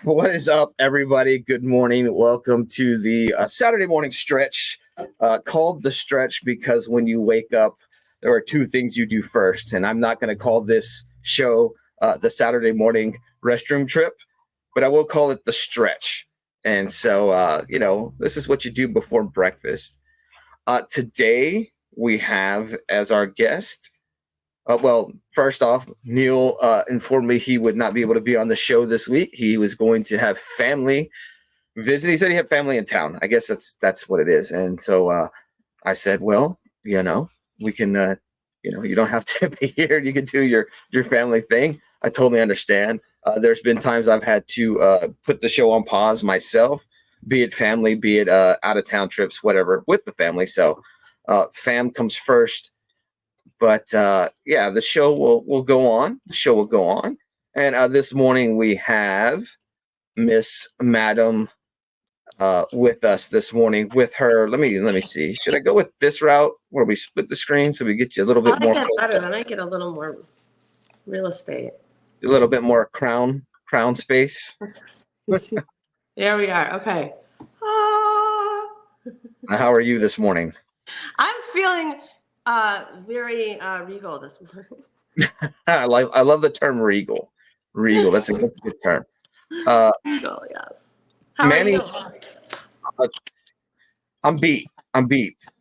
What is up, everybody? Good morning. Welcome to the Saturday morning stretch, called the stretch because when you wake up, there are two things you do first. And I'm not going to call this show the Saturday morning restroom trip, but I will call it the stretch. And so, this is what you do before breakfast. Today, we have as our guest first off, Neil informed me he would not be able to be on the show this week. He was going to have family visit. He said he had family in town. I guess that's what it is. And so I said, well, we can, you don't have to be here. You can do your family thing. I totally understand. There's been times I've had to put the show on pause myself, be it family, be it out of town trips, whatever, with the family. So fam comes first. But the show will go on. The show will go on. And this morning we have Miss Madam with us this morning. With her, let me see. Should I go with this route where we split the screen so we get you a little bit more? I like that better. Then I get a little more real estate. A little bit more crown space. There we are. Okay. How are you this morning? I'm feeling very regal this morning. I love the term regal. Regal. That's a good term. Regal, yes. How Manny, are you? I'm beat.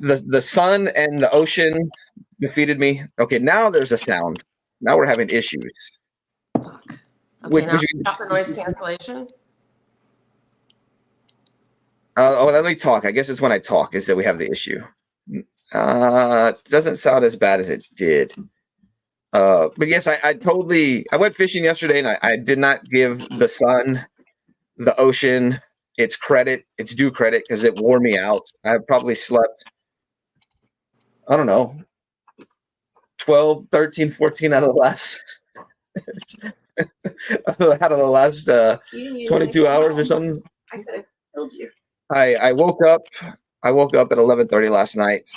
The sun and the ocean defeated me. Okay, now there's a sound. Now we're having issues. Fuck. Okay, now stop the noise cancellation. Let me talk. I guess it's when I talk is that we have the issue. Doesn't sound as bad as it did. But yes, I went fishing yesterday and I did not give the sun, the ocean, its due credit because it wore me out. I probably slept, I don't know, 12, 13, 14 out of the last 22 hours or something. I could have killed you. I woke up at 11:30 last night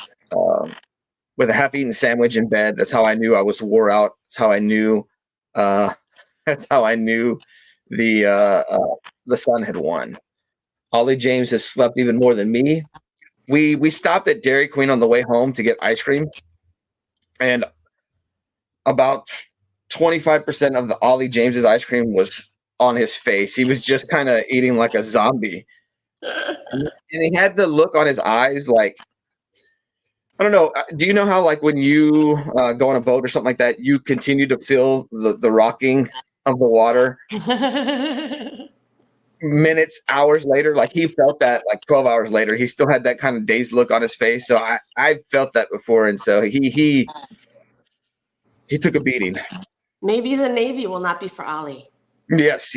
with a half-eaten sandwich in bed. That's how I knew I was wore out. That's how I knew the sun had won. Ollie James has slept even more than me. We stopped at Dairy Queen on the way home to get ice cream, and about 25% of the Ollie James's ice cream was on his face. He was just kind of eating like a zombie. And he had the look on his eyes like, I don't know. Do you know how like when you go on a boat or something like that, you continue to feel the rocking of the water minutes, hours later? Like he felt that like 12 hours later. He still had that kind of dazed look on his face. So I felt that before. And so he took a beating. Maybe the Navy will not be for Ollie. Yes.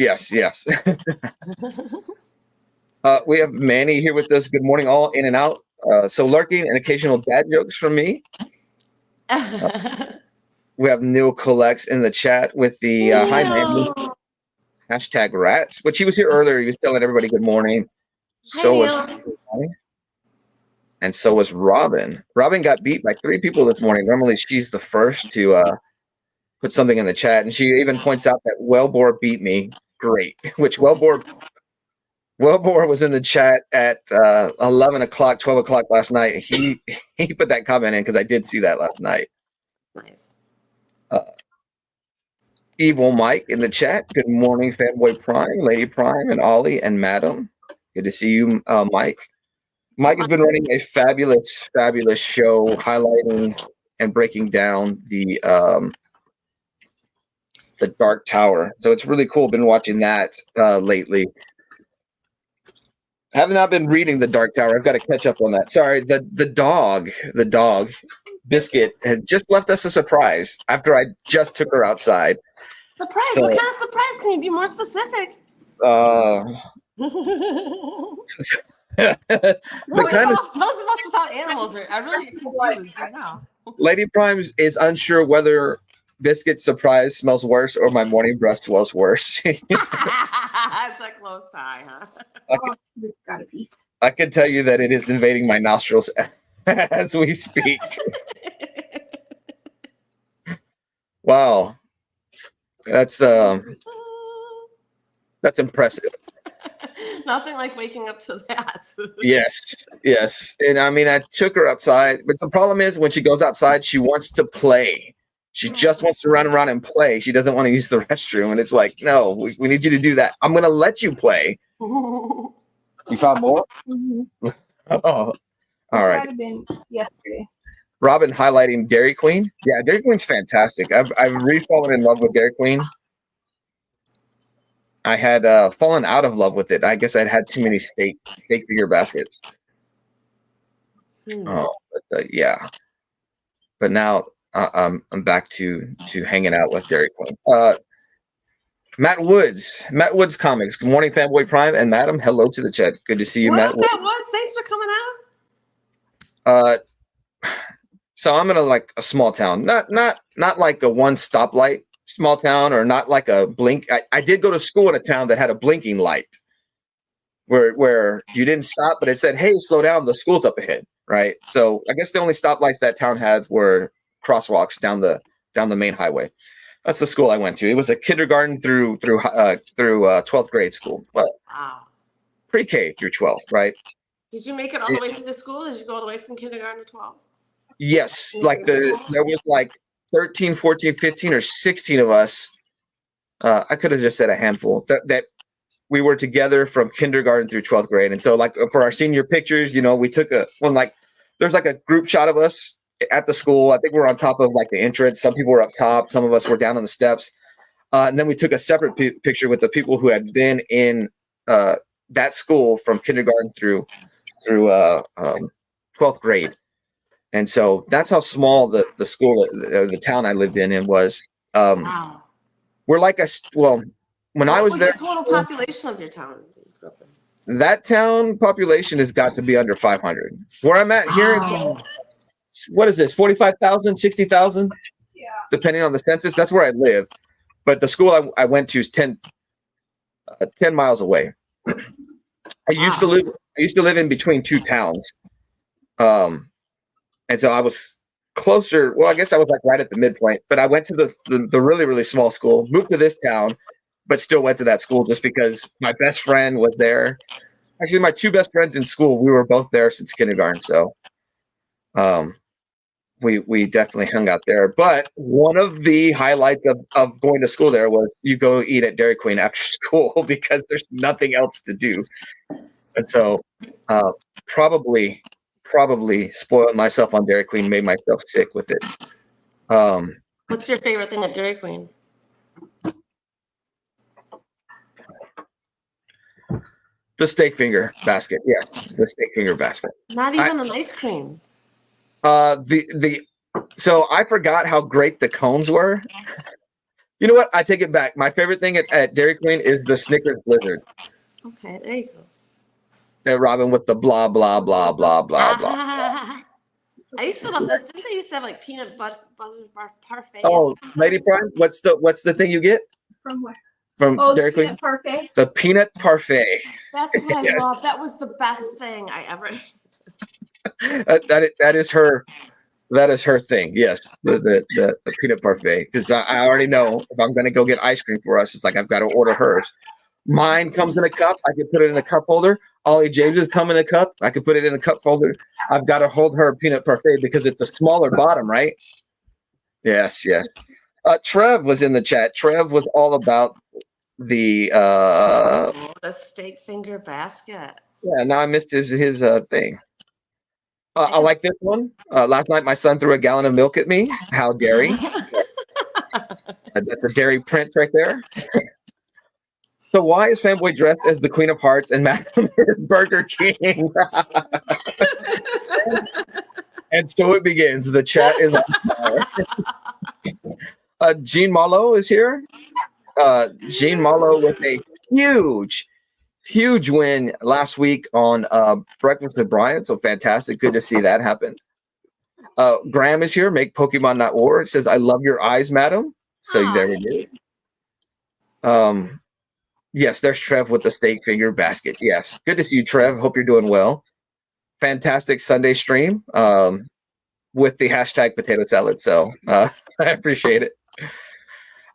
We have Manny here with us. Good morning, all in and out. So lurking and occasional dad jokes from me. We have Neil collects in the chat with the hi Manny #rats, which he was here earlier. He was telling everybody good morning. So was Robin. Robin got beat by 3 people this morning. Normally she's the first to put something in the chat, and she even points out that Wellbore beat me. Great, which Wellbore was in the chat at 11 o'clock, 12 o'clock last night. He put that comment in because I did see that last night. Nice. Evil Mike in the chat. Good morning, Fanboy Prime, Lady Prime, and Ollie and Madam. Good to see you, Mike. Mike has been running a fabulous show highlighting and breaking down the Dark Tower. So it's really cool. Been watching that lately. I have not been reading the Dark Tower. I've got to catch up on that. Sorry, the dog, Biscuit, had just left us a surprise after I just took her outside. Surprise? So, what kind of surprise? Can you be more specific? Those of us without animals are really confused right now. Lady Prime is unsure whether Biscuit's surprise smells worse or my morning breath smells worse. It's a close tie, huh? Got a piece. I can tell you that it is invading my nostrils as we speak. Wow. That's That's impressive. Nothing like waking up to that. Yes. And I mean, I took her outside, but the problem is when she goes outside, she wants to play. She just wants to run around and play. She doesn't want to use the restroom. And it's like, no, we need you to do that. I'm going to let you play. You found more? Mm-hmm. Oh, all right. Might have been yesterday. Robin highlighting Dairy Queen. Yeah, Dairy Queen's fantastic. I've re-fallen in love with Dairy Queen. I had fallen out of love with it. I guess I'd had too many steak figure baskets. Oh, but yeah. But now I'm back to hanging out with Dairy Queen. Matt Woods Comics. Good morning, Fanboy Prime and Madam. Hello to the chat. Good to see you, Matt Woods. Thanks for coming out. So I'm in a small town, not like a one stoplight small town, or not like a blink. I did go to school in a town that had a blinking light where you didn't stop, but it said, "Hey, slow down. The school's up ahead." Right. So I guess the only stoplights that town had were crosswalks down the main highway. That's the school I went to. It was a kindergarten through 12th grade school. Well, Wow. Pre-K through 12th, right? Did you make it all the way through the school? Did you go all the way from kindergarten to 12? Yes, there was like 13, 14, 15, or 16 of us. I could have just said a handful that we were together from kindergarten through 12th grade. And so like for our senior pictures, we took there's like a group shot of us at the school. I think we were on top of like the entrance. Some people were up top. Some of us were down on the steps. And then we took a separate picture with the people who had been in that school from kindergarten through 12th grade. And so that's how small the school, the town I lived in was. Wow. We're like when I was there. What was the total population of your town? That town population has got to be under 500. Where I'm at here, what is this? 45,000, 60,000? Yeah. Depending on the census. That's where I live. But the school I went to is 10 miles away. I used to live in between two towns. And so I was closer. Well, I guess I was like right at the midpoint, but I went to the really, really small school, moved to this town, but still went to that school just because my best friend was there. Actually, my two best friends in school, we were both there since kindergarten. So we definitely hung out there. But one of the highlights of going to school there was you go eat at Dairy Queen after school because there's nothing else to do. And so probably spoiled myself on Dairy Queen, made myself sick with it. What's your favorite thing at Dairy Queen? The steak finger basket. Yes, the steak finger basket. Not even an ice cream. So I forgot how great the cones were. You know what? I take it back. My favorite thing at Dairy Queen is the Snickers Blizzard. Okay, there you go. Robin with the blah blah blah blah blah blah. I used to love that. Didn't they used to have like peanut butter parfait? Oh, Lady Prime, what's the thing you get From where? from Dairy Queen? Peanut parfait. The peanut parfait. That's what I love. That was the best thing I ever. that is her thing. Yes, the peanut parfait, because I already know if I'm going to go get ice cream for us, it's like I've got to order hers. Mine comes in a cup. I can put it in a cup holder. Ollie James's come in a cup. I can put it in a cup holder. I've got to hold her peanut parfait because it's a smaller bottom, right? Yes. Trev was in the chat. Trev was all about the steak finger basket. Yeah, now I missed his thing. I like this one. Last night my son threw a gallon of milk at me. How dairy. That's a dairy print right there. So why is Fanboy dressed as the Queen of Hearts and Madam is Burger King? And so it begins. The chat is on fire. Gene Malo is here. Gene Malo with a huge win last week on Breakfast with Brian. So fantastic. Good to see that happen. Graham is here. Make Pokemon.org. It says, I love your eyes, madam. So there we go. Yes, there's Trev with the steak finger basket. Yes. Good to see you, Trev. Hope you're doing well. Fantastic Sunday stream with the hashtag potato salad. So I appreciate it.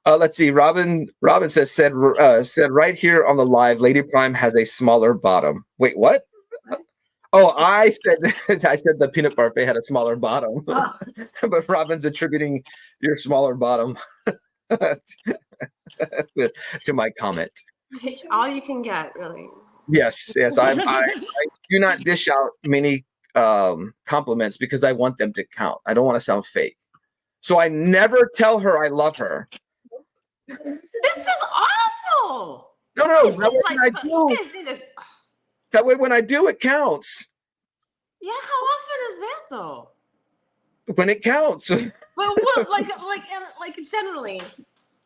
Let's see. Robin said right here on the live, Lady Prime has a smaller bottom. Wait, what? Oh, I said the peanut parfait had a smaller bottom, Oh. but Robin's attributing your smaller bottom to my comment. All you can get, really. Yes. I do not dish out many compliments because I want them to count. I don't want to sound fake, so I never tell her I love her. This is awful. No, This that is way like when I so- do, you guys need to- that way when I do, it counts. Yeah, how often is that though? When it counts. But what, like generally.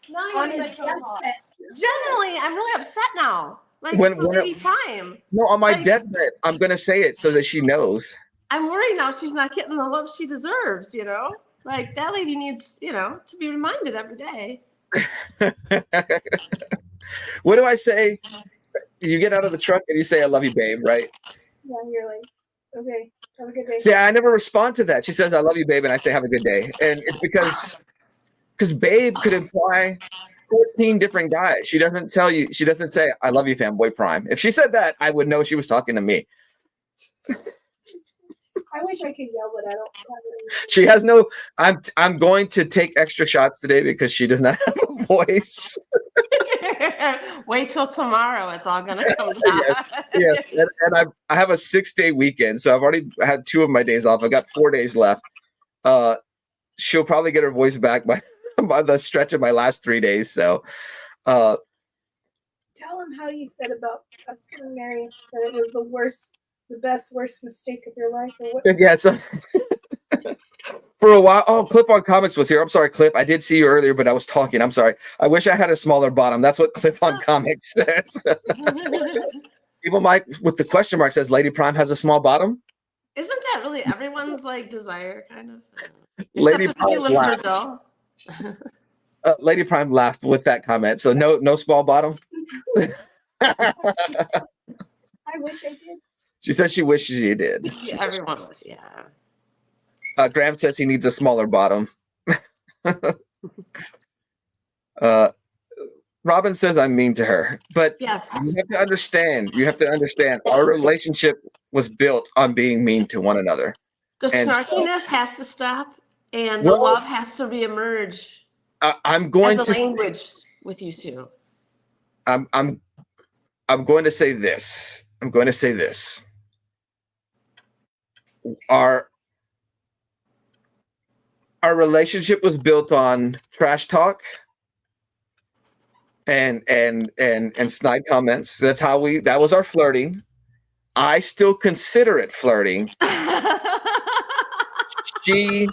Now On you're a like, generally, deathbed. I'm really upset now. Like When- for when Lady Prime, No, on my Like- deathbed, I'm gonna say it so that she knows. I'm worried now she's not getting the love she deserves. You know, like that lady needs, to be reminded every day. What do I say? You get out of the truck and you say, "I love you, babe," right? Yeah, you're like, okay, have a good day. See, I never respond to that. She says, "I love you, babe," and I say, "Have a good day." And it's because babe could imply 14 different guys. She doesn't tell you. She doesn't say, "I love you, fanboy prime." If she said that, I would know she was talking to me. I wish I could yell, but I don't have it. She has no. I'm going to take extra shots today because she does not have a voice. Wait till tomorrow; it's all gonna come down. Yes, and I have a 6-day weekend, so I've already had 2 of my days off. I got 4 days left. She'll probably get her voice back by the stretch of my last 3 days. So, Tell him how you said about us getting married, that it was the worst mistake of your life, or what? yeah. So for a while, Clip on Comics was here. I'm sorry, Clip. I did see you earlier, but I was talking. I'm sorry. I wish I had a smaller bottom. That's what Clip on Comics says. Evil Mike with the question mark says, "Lady Prime has a small bottom." Isn't that really everyone's like desire, kind of? Lady Except if you live in Prime laughed. Brazil. Lady Prime laughed with that comment. So no small bottom. I wish I did. She says she wishes she did. Yeah, everyone was, yeah. Graham says he needs a smaller bottom. Robin says I'm mean to her, but Yes. you have to understand. You have to understand. Our relationship was built on being mean to one another. The And so- snarkiness has to stop, and the Well, love has to reemerge I'm going as a to. language with you two. I'm going to say this. I'm going to say this. Our relationship was built on trash talk and snide comments. That was our flirting. I still consider it flirting. She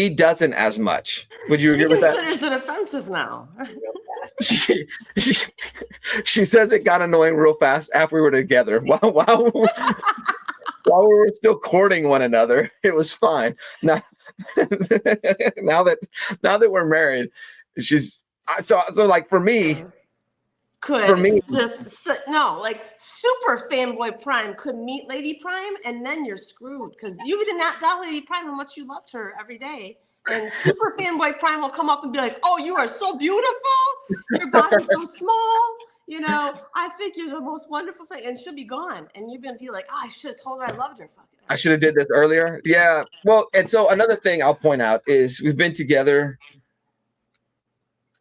doesn't as much. Would you agree with that? She considers it offensive now. She says it got annoying real fast after we were together. While we were still courting one another, it was fine. Now that we're married, she's so like for me. Could me- like super fanboy Prime could meet Lady Prime, and then you're screwed because you did not tell Lady Prime how much you loved her every day. And super fanboy Prime will come up and be like, "Oh, you are so beautiful. Your body's so small. I think you're the most wonderful thing." And she'll be gone, and you're gonna be like, "Oh, I should have told her I loved her." I should have did this earlier. Yeah. Well, and so another thing I'll point out is we've been together.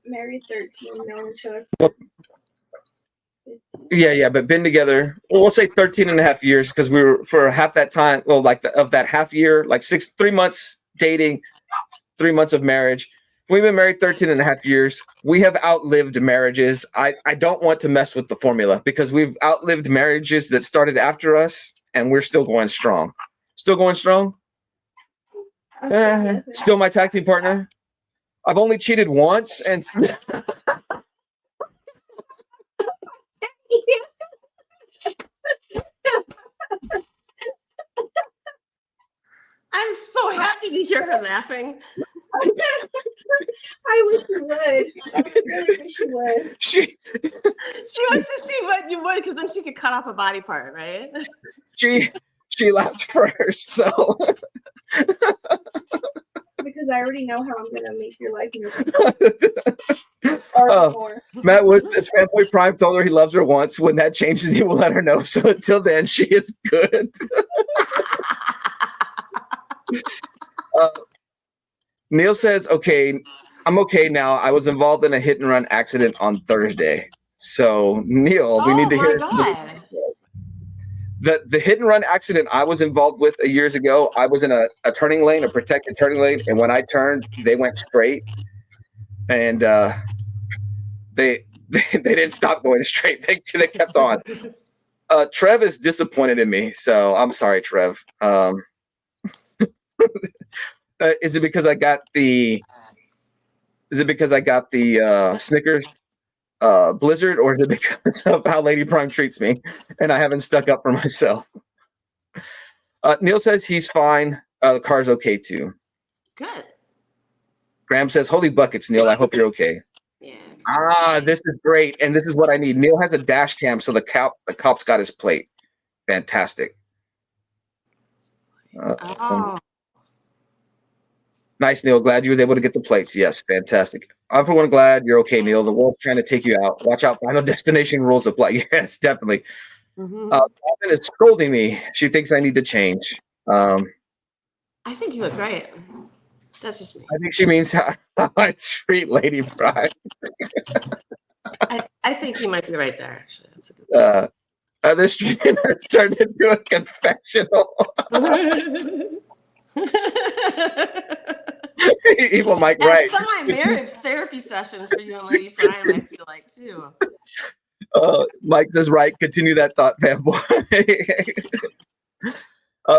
Married 13, known each other. Yeah, but been together, we'll say 13 and a half years because we were for half that time, well, like of that half year, like 3 months dating, 3 months of marriage. We've been married 13 and a half years. We have outlived marriages. I don't want to mess with the formula because we've outlived marriages that started after us and we're still going strong. Still going strong? Still my tag team partner? I've only cheated once and I'm so happy to hear her laughing. I wish you would. I really wish you would. She wants to see what you would, because then she could cut off a body part, right? She laughed first, so Because because I already know how I'm gonna make your life miserable. Or more. Matt Woods says Fanboy Prime told her he loves her once. When that changes, he will let her know. So until then, she is good. Neil says, okay, I'm okay now. I was involved in a hit and run accident on Thursday. So Neil, we need to hear. God. The hit and run accident I was involved with years ago, I was in a turning lane, a protected turning lane, and when I turned, they went straight, and they didn't stop going straight. They kept on. Trev is disappointed in me, so I'm sorry, Trev. Is it because I got the Snickers Blizzard, or is it because of how Lady Prime treats me and I haven't stuck up for myself? Neil says he's fine. The car's okay too. Good. Graham says, holy buckets, Neil, I hope you're okay. Yeah. This is great, and this is what I need. Neil has a dash cam, so the cop's got his plate. Fantastic. Nice, Neil. Glad you was able to get the plates. Yes, fantastic. I'm for one glad you're okay, Neil. The world's trying to take you out. Watch out. Final destination rules apply. Yes, definitely. Robin is scolding me. She thinks I need to change. I think you look great. That's just me. I think she means how I treat Lady Prime. I think you might be right there, actually. That's a good this stream has turned into a confessional. Evil Mike, and right? Some of my marriage therapy sessions for you and Lady Prime, I feel like, too. Mike says, right. Continue that thought, fanboy.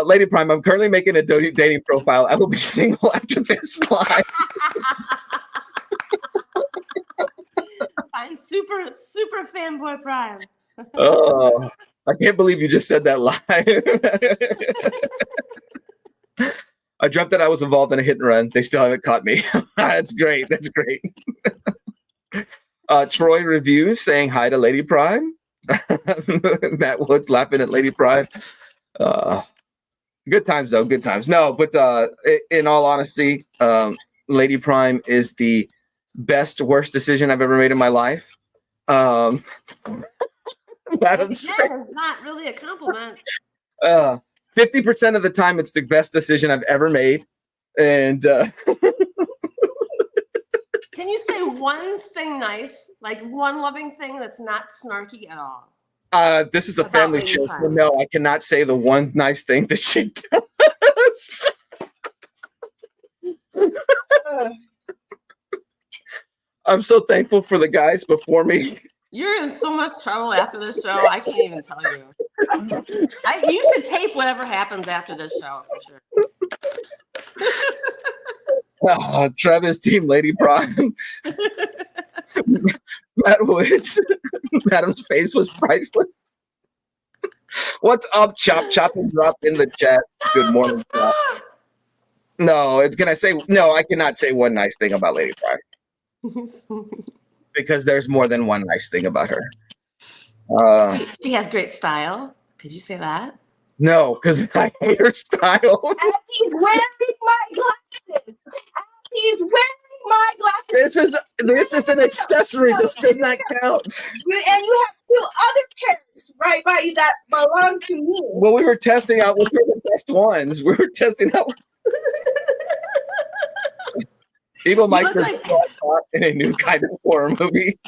Lady Prime, I'm currently making a dating profile. I will be single after this live. I'm super fanboy Prime. Oh, I can't believe you just said that live. I dreamt that I was involved in a hit and run. They still haven't caught me. That's great. That's great. Troy Reviews saying hi to Lady Prime. Matt Woods laughing at Lady Prime. Good times, though. Good times. No, but in all honesty, Lady Prime is the best, worst decision I've ever made in my life. Madam's it's not really a compliment. 50% of the time, it's the best decision I've ever made. And can you say one thing nice, like one loving thing that's not snarky at all? This is a family show, so no, I cannot say the one nice thing that she does. I'm so thankful for the guys before me. You're in so much trouble after this show. I can't even tell you. You should tape whatever happens after this show for sure. Travis, Team Lady Prime. Matt Woods. Madam's face was priceless. What's up, Chop? Chop and drop in the chat. Good morning, Chop. No, can I say no? I cannot say one nice thing about Lady Prime. Because there's more than one nice thing about her. She has great style. Could you say that? No, because I hate her style. And he's wearing my glasses. He's wearing my glasses. This is an accessory. This does not count. And you have 2 other pairs right by you that belong to me. Well, we were testing out which were the best ones. We were testing out. Evil Mike's like in a new kind of horror movie.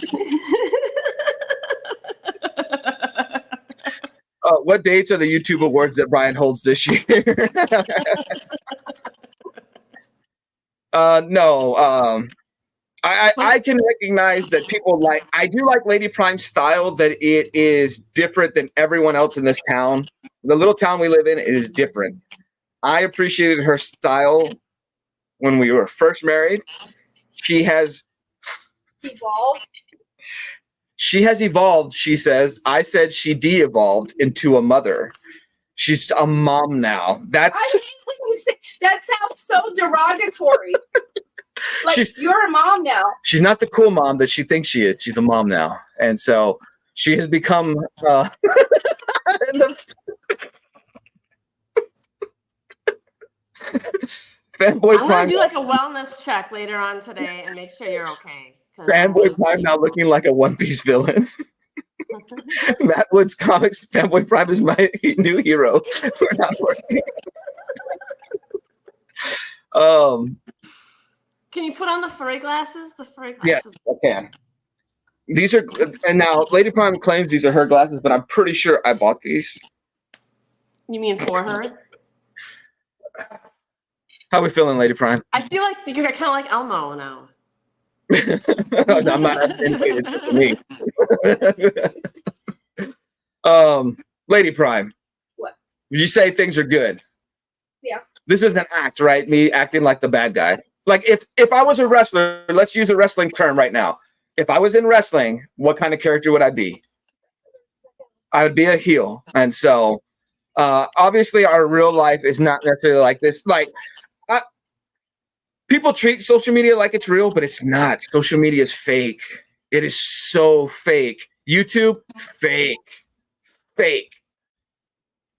What dates are the YouTube awards that Brian holds this year? No. I can recognize that people I do like Lady Prime's style, that it is different than everyone else in this town. The little town we live in, it is different. I appreciated her style when we were first married. She has evolved. She has evolved, she says. I said she de-evolved into a mother. She's a mom now. I hate when you say that. Sounds so derogatory. Like you're a mom now. She's not the cool mom that she thinks she is. She's a mom now. And so she has become Fanboy I'm Prime. gonna do like a wellness check later on today and make sure you're okay. Fanboy Prime now looking like a One Piece villain. Matt Wood's comics. Fanboy Prime is my new hero. We're not working. Can you put on the furry glasses? The furry Yes, glasses. I can. These are, and now Lady Prime claims these are her glasses, but I'm pretty sure I bought these. You mean for her? How we feeling, Lady Prime? I feel like you're kind of like Elmo now. I'm not intimidated to me. Lady Prime. What? You say things are good. Yeah. This is an act, right? Me acting like the bad guy. Like if I was a wrestler, let's use a wrestling term right now. If I was in wrestling, what kind of character would I be? I would be a heel. And so obviously our real life is not necessarily like this. Like people treat social media like it's real, but it's not. Social media is fake. It is so fake. YouTube, fake.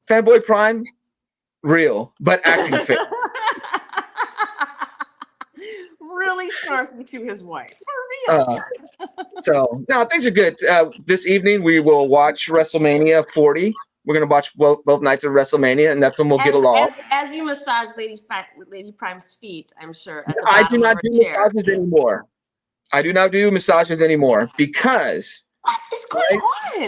Fanboy Prime, real, but acting fake. Really snarky to his wife. For real. So, no, things are good. This evening, we will watch WrestleMania 40. We're going to watch both nights of WrestleMania, and that's when we'll get along. As you massage Lady Prime's feet, I'm sure. I do not do massages anymore. I do not do massages anymore because... What is going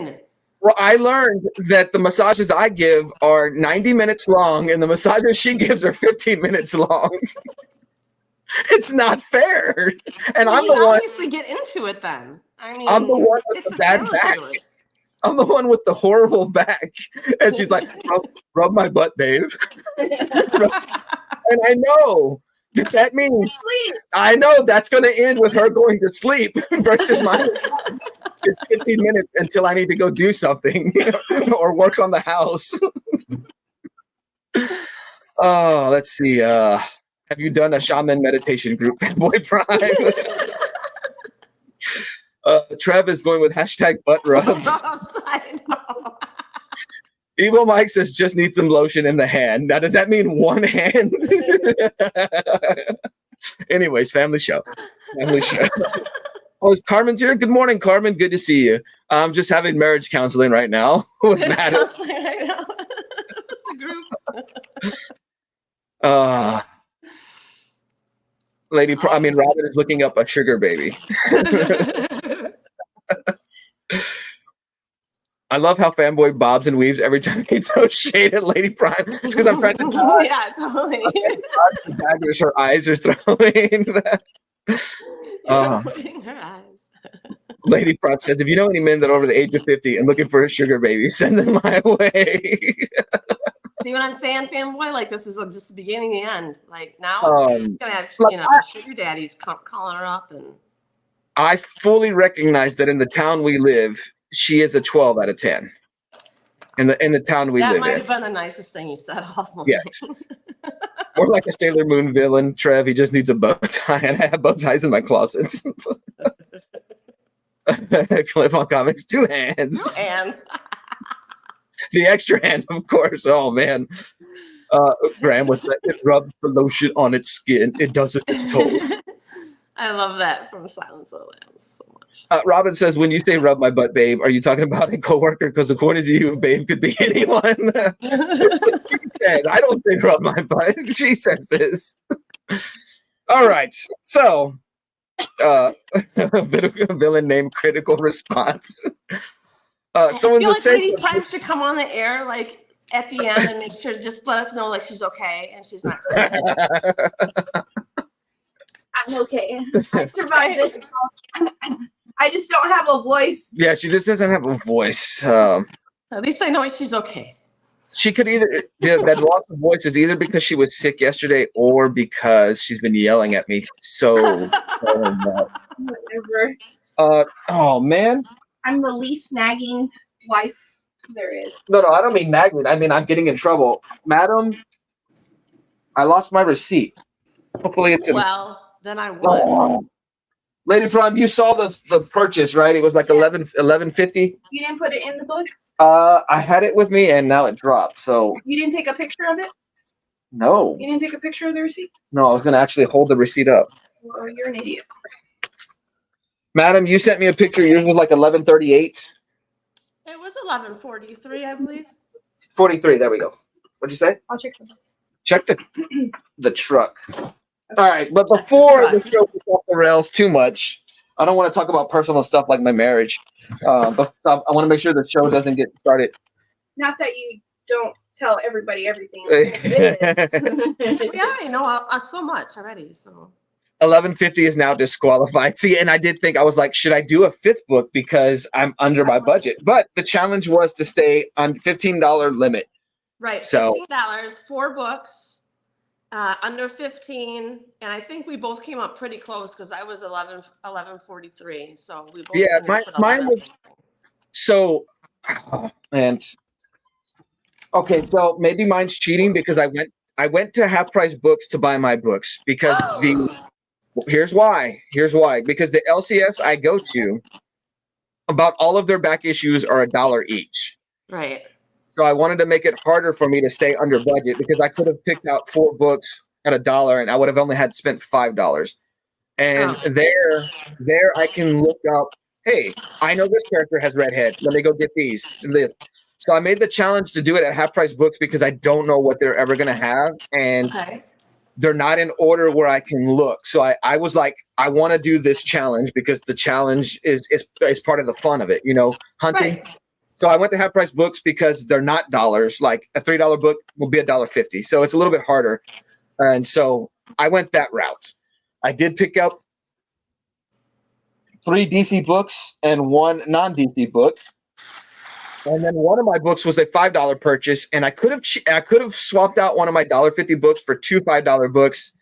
on? Well, I learned that the massages I give are 90 minutes long, and the massages she gives are 15 minutes long. It's not fair. And well, I'm the one. Obviously get into it then. I mean, I'm the one with the bad back. I'm the one with the horrible back. And she's like, rub my butt, babe. And I know that means I know that's going to end with her going to sleep versus mine. It's 15 minutes until I need to go do something or work on the house. Oh, let's see. Have you done a shaman meditation group, Fanboy Prime? Trev is going with hashtag butt rubs. I know. Evil Mike says just need some lotion in the hand. Now, does that mean one hand? Anyways, family show. Oh, is Carmen's here? Good morning, Carmen. Good to see you. I'm just having marriage counseling right now with Matt. The group. Robin is looking up a sugar baby. I love how Fanboy bobs and weaves every time he throws shade at Lady Prime. It's because I'm trying to dodge. Yeah, totally. The daggers her eyes are throwing. Her eyes. Lady Prime says, if you know any men that are over the age of 50 and looking for a sugar baby, send them my way. See what I'm saying, Fanboy? Like, this is just the beginning, the end. Like, now, gonna have, sugar daddies calling her up. And I fully recognize that in the town we live, she is a 12 out of 10. In the town we live in. That might have been the nicest thing you said all morning. Yes. More like a Sailor Moon villain, Trev. He just needs a bow tie, and I have bow ties in my closet. Clip on Comics, 2 hands. 2 hands. The extra hand, of course. Oh, man. Graham was that it rubs the lotion on its skin. It does it its toll. I love that from Silence of the Lambs so much. Robin says, when you say rub my butt, babe, are you talking about a coworker? Because according to you, babe could be anyone. I don't say rub my butt. She says this. All right. So, a bit of a villain named Critical Response. Someone I feel just like said Lady Prime should come on the air like at the end and make sure to just let us know like she's okay and she's not crying. I'm okay. I survived this. I just don't have a voice. Yeah, she just doesn't have a voice. At least I know she's okay. She could that loss of voice is either because she was sick yesterday or because she's been yelling at me so much. Whatever. Oh, man. I'm the least nagging wife there is. No, I don't mean nagging. I mean, I'm getting in trouble. Madam, I lost my receipt. Hopefully it's Well, then I won. Lady Prime, you saw the purchase, right? It was like $11.50. You didn't put it in the books? I had it with me and now it dropped. So you didn't take a picture of it? No. You didn't take a picture of the receipt? No, I was going to actually hold the receipt up. Well, you're an idiot. Madam, you sent me a picture. Yours was like 11:38. It was 11:43, I believe. 43. There we go. What'd you say? I'll check the box. Check the truck. All right, but before the show gets off the rails too much, I don't want to talk about personal stuff like my marriage. But I want to make sure the show doesn't get started. Not that you don't tell everybody everything. We already know so much already. So 1150 is now disqualified. See, and I did think, I was like, should I do a fifth book because I'm under my budget? But the challenge was to stay on $15 limit. right, So $15, 4 books, under 15, and I think we both came up pretty close because I was 11:43. So we both yeah, mine was so. Oh, and okay, so maybe mine's cheating because I went to Half Price Books to buy my books because here's why because the LCS I go to, about all of their back issues are $1 each. Right. So I wanted to make it harder for me to stay under budget because I could have picked out 4 books at $1 and I would have only had spent $5. And there I can look up, hey, I know this character has red head. Let me go get these. So I made the challenge to do it at Half Price Books because I don't know what they're ever going to have. And they're not in order where I can look. So I was like, I want to do this challenge because the challenge is part of the fun of it, hunting. Right. So I went to Half Price Books because they're not dollars. Like a $3 book will be $1.50. So it's a little bit harder. And so I went that route. I did pick up 3 DC books and 1 non-DC book. And then one of my books was a $5 purchase, and I could have swapped out one of my $1.50 books for 2 $5 books,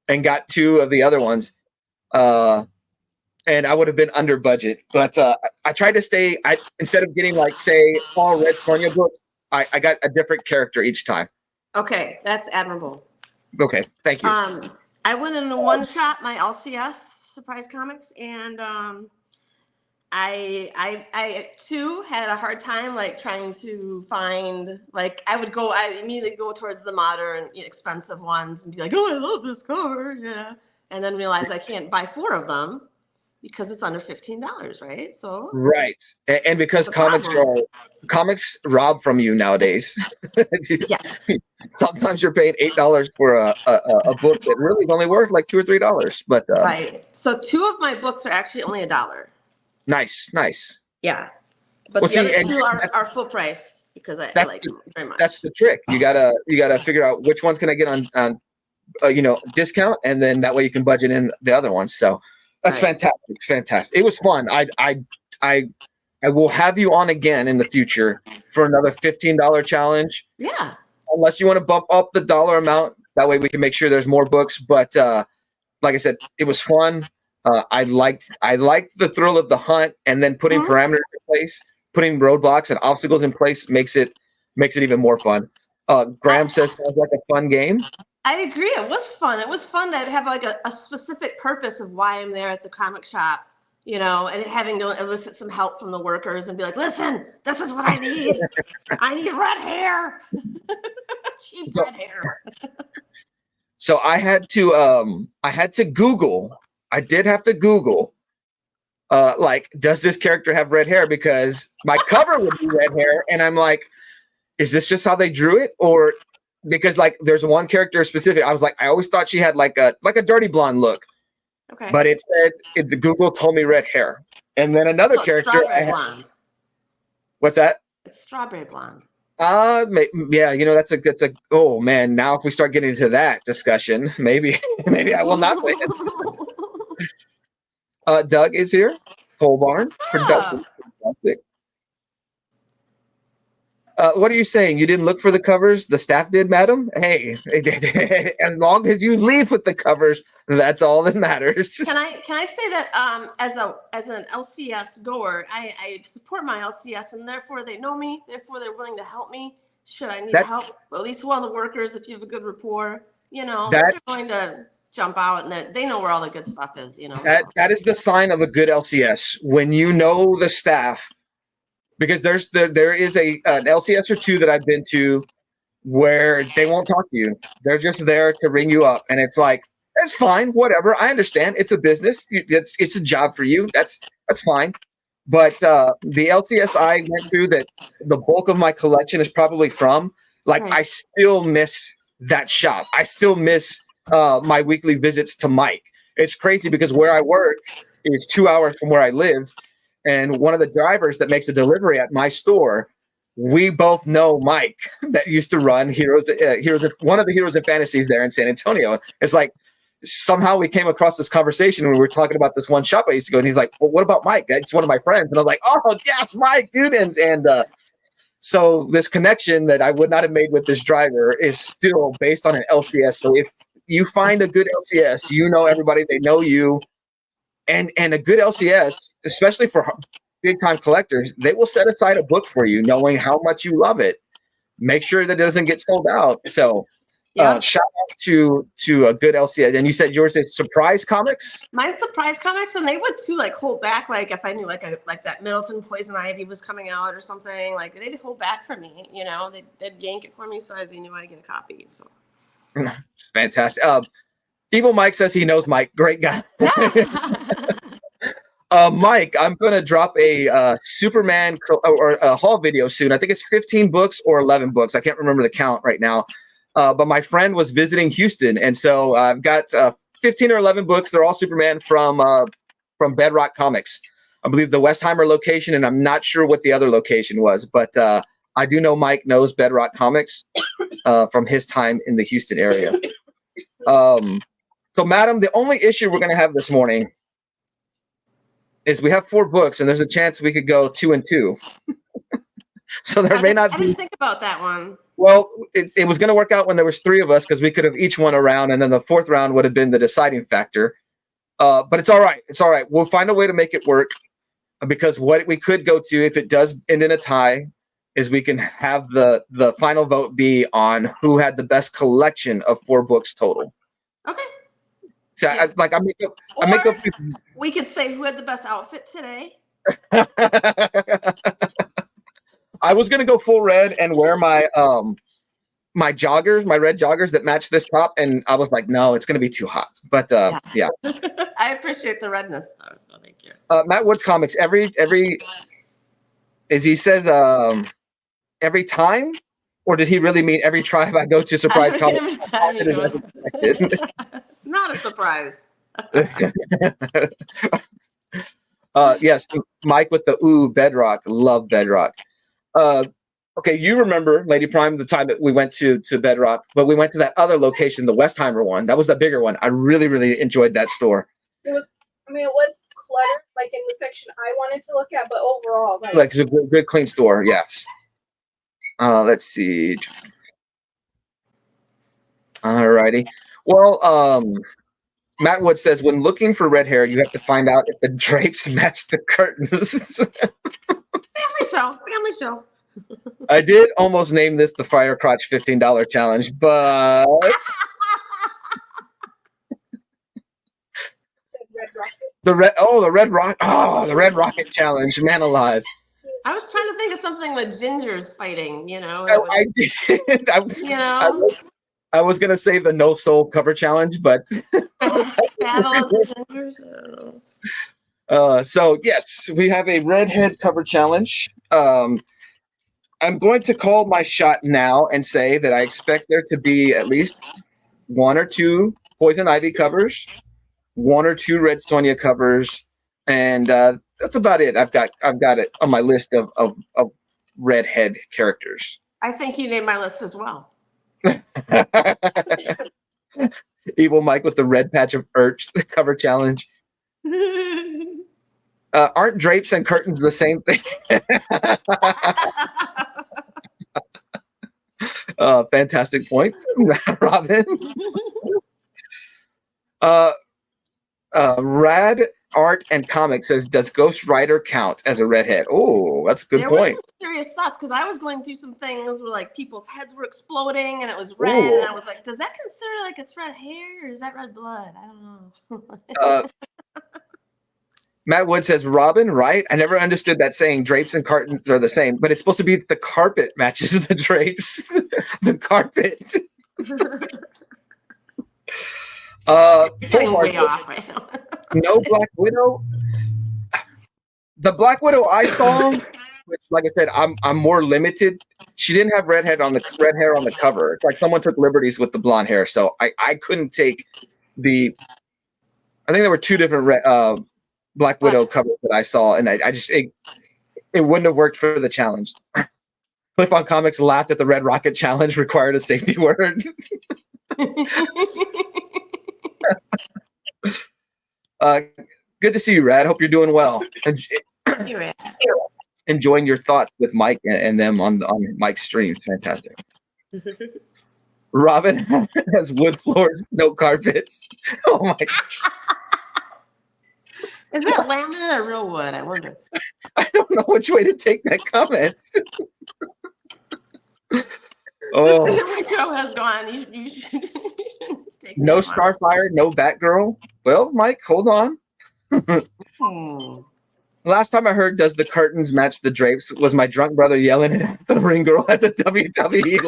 and got 2 of the other ones, and I would have been under budget. But I tried to stay. Instead of getting like say all Red Sonja books, I got a different character each time. Okay, that's admirable. Okay, thank you. I went in a one-shot my LCS Surprise Comics, and I too had a hard time like trying to find, like I immediately go towards the modern expensive ones and be like, oh, I love this cover, yeah, and then realize I can't buy 4 of them because it's under $15, right? So right, and because comics rob from you nowadays. Yes. Sometimes you're paying $8 for a book that really is only worth like $2 or $3. But right, so 2 of my books are actually only $1. Nice. Yeah, but the other 2 are full price because I like them very much. That's the trick. You gotta figure out which ones can I get on discount, and then that way you can budget in the other ones. So that's fantastic. It was fun. I will have you on again in the future for another $15 challenge. Yeah. Unless you want to bump up the dollar amount, that way we can make sure there's more books. But like I said, it was fun. I liked the thrill of the hunt, and then putting parameters in place, putting roadblocks and obstacles in place makes it even more fun. Graham says sounds like a fun game. I agree. It was fun. It was fun to have like a specific purpose of why I'm there at the comic shop, and having to elicit some help from the workers and be like, listen, this is what I need. I need red hair. She needs red hair. So I had to Google. I did have to Google, like, does this character have red hair? Because my cover would be red hair, and I'm like, is this just how they drew it? Or because like there's one character specific, I was like, I always thought she had like a dirty blonde look. Okay. But it said the Google told me red hair, and then another character. Strawberry blonde. What's that? It's strawberry blonde. Yeah, that's a. Oh man, now if we start getting into that discussion, maybe I will not win. Doug is here. Pole Barn. Fantastic. What are you saying? You didn't look for the covers? The staff did, madam? Hey, as long as you leave with the covers, that's all that matters. Can I say that as an LCS goer, I support my LCS, and therefore they know me. Therefore they're willing to help me. Should I need help? At least one of the workers, if you have a good rapport, they're going to jump out, and they know where all the good stuff is. That is the sign of a good LCS, when you know the staff. Because there is an LCS or 2 that I've been to where they won't talk to you. They're just there to ring you up, and it's like it's fine, whatever. I understand. It's a business. It's a job for you. That's fine. But the LCS I went through, that the bulk of my collection is probably from, like, Right. I still miss that shop. I still miss my weekly visits to Mike. It's crazy because where I work is 2 hours from where I live, and one of the drivers that makes a delivery at my store, we both know Mike that used to run one of the Heroes and Fantasies there in San Antonio. It's like somehow we came across this conversation when we were talking about this one shop I used to go, and he's like, "Well, what about Mike? It's one of my friends." And I was like, "Oh, yes, Mike, dude." And so this connection that I would not have made with this driver is still based on an LCS. So if you find a good LCS, you know everybody, they know you, and a good LCS, especially for big time collectors, they will set aside a book for you, knowing how much you love it. Make sure that it doesn't get sold out. So Yeah. shout out to a good LCS. And you said yours is Surprise Comics? Mine's Surprise Comics, and they would too, like, hold back, like, if I knew like that Middleton Poison Ivy was coming out or something, like, they'd hold back for me, you know, they'd yank it for me so they knew I'd get a copy. So Fantastic. Evil Mike says he knows Mike. Great guy. Mike, I'm going to drop a Superman or a haul video soon. I think it's 15 books or 11 books. I can't remember the count right now. But my friend was visiting Houston, and so I've got 15 or 11 books. They're all Superman from Bedrock Comics. I believe the Westheimer location, and I'm not sure what the other location was, but I do know Mike knows Bedrock Comics from his time in the Houston area. So, madam, the only issue we're going to have this morning is we have 4 books, and there's a chance we could go 2 and 2. So there may not be. I didn't think about that one. Well, it was going to work out when there was 3 of us, because we could have each won a round, and then the 4th round would have been the deciding factor. But it's all right. It's all right. We'll find a way to make it work, because what we could go to, if it does end in a tie, is we can have the final vote be on who had the best collection of 4 books total. Okay. So Yeah. I make up. We could say who had the best outfit today. I was gonna go full red and wear my my joggers, my red joggers that match this top, and I was like, no, it's gonna be too hot. But yeah. I appreciate the redness though, so thank you. Matt Woods Comics, every as he says, every time, or did he really mean every tribe I go to? Surprise Comics. Every time you go. It's not a surprise. Yes, Mike with the Bedrock. Love Bedrock. Okay, you remember, Lady Prime, the time that we went to Bedrock, but we went to that other location, the Westheimer one. That was the bigger one. I really, really enjoyed that store. It was cluttered, like in the section I wanted to look at, but overall, like it's a good clean store. Yes. Let's see. Alrighty. Well, Matt Wood says, when looking for red hair, you have to find out if the drapes match the curtains. Family show. I did almost name this the Fire Crotch $15 challenge, but the Red Rocket challenge, man alive. I was trying to think of something with gingers fighting, you know. I did. I was gonna say the No Soul cover challenge, but Battle of the Gingers. So yes, we have a redhead cover challenge. I'm going to call my shot now and say that I expect there to be at least 1 or 2 Poison Ivy covers, 1 or 2 Red Sonja covers, and that's about it. I've got it on my list of redhead characters. I think you named my list as well. Evil Mike with the red patch of Urch, the cover challenge. Aren't drapes and curtains the same thing? Fantastic points, Robin. Rad Art and Comics says, does Ghost Rider count as a redhead? Oh, that's a good point. There were some serious thoughts, because I was going through some things where like people's heads were exploding and it was red. Ooh. And I was like, does that consider like it's red hair or is that red blood? I don't know. Matt Wood says, Robin, right? I never understood that saying drapes and cartons are the same, but it's supposed to be the carpet matches the drapes. The carpet. Getting way off right now. No Black Widow. The Black Widow I saw, which, like I said, I'm more limited. She didn't have red hair on the cover. It's like someone took liberties with the blonde hair, so I couldn't take the. I think there were two different Black Widow covers that I saw, and I just it wouldn't have worked for the challenge. Clip on Comics laughed at the Red Rocket challenge required a safety word. Good to see you, Rad. Hope you're doing well. Enjoying your thoughts with Mike and them on Mike's streams. Fantastic. Robin has wood floors, no carpets. Oh my God. Is that laminate or real wood? I wonder. I don't know which way to take that comment. Oh, The show has gone. You should take no that one. Starfire, no Batgirl. Well, Mike, hold on. Last time I heard "Does the curtains match the drapes?" was my drunk brother yelling at the ring girl at the WWE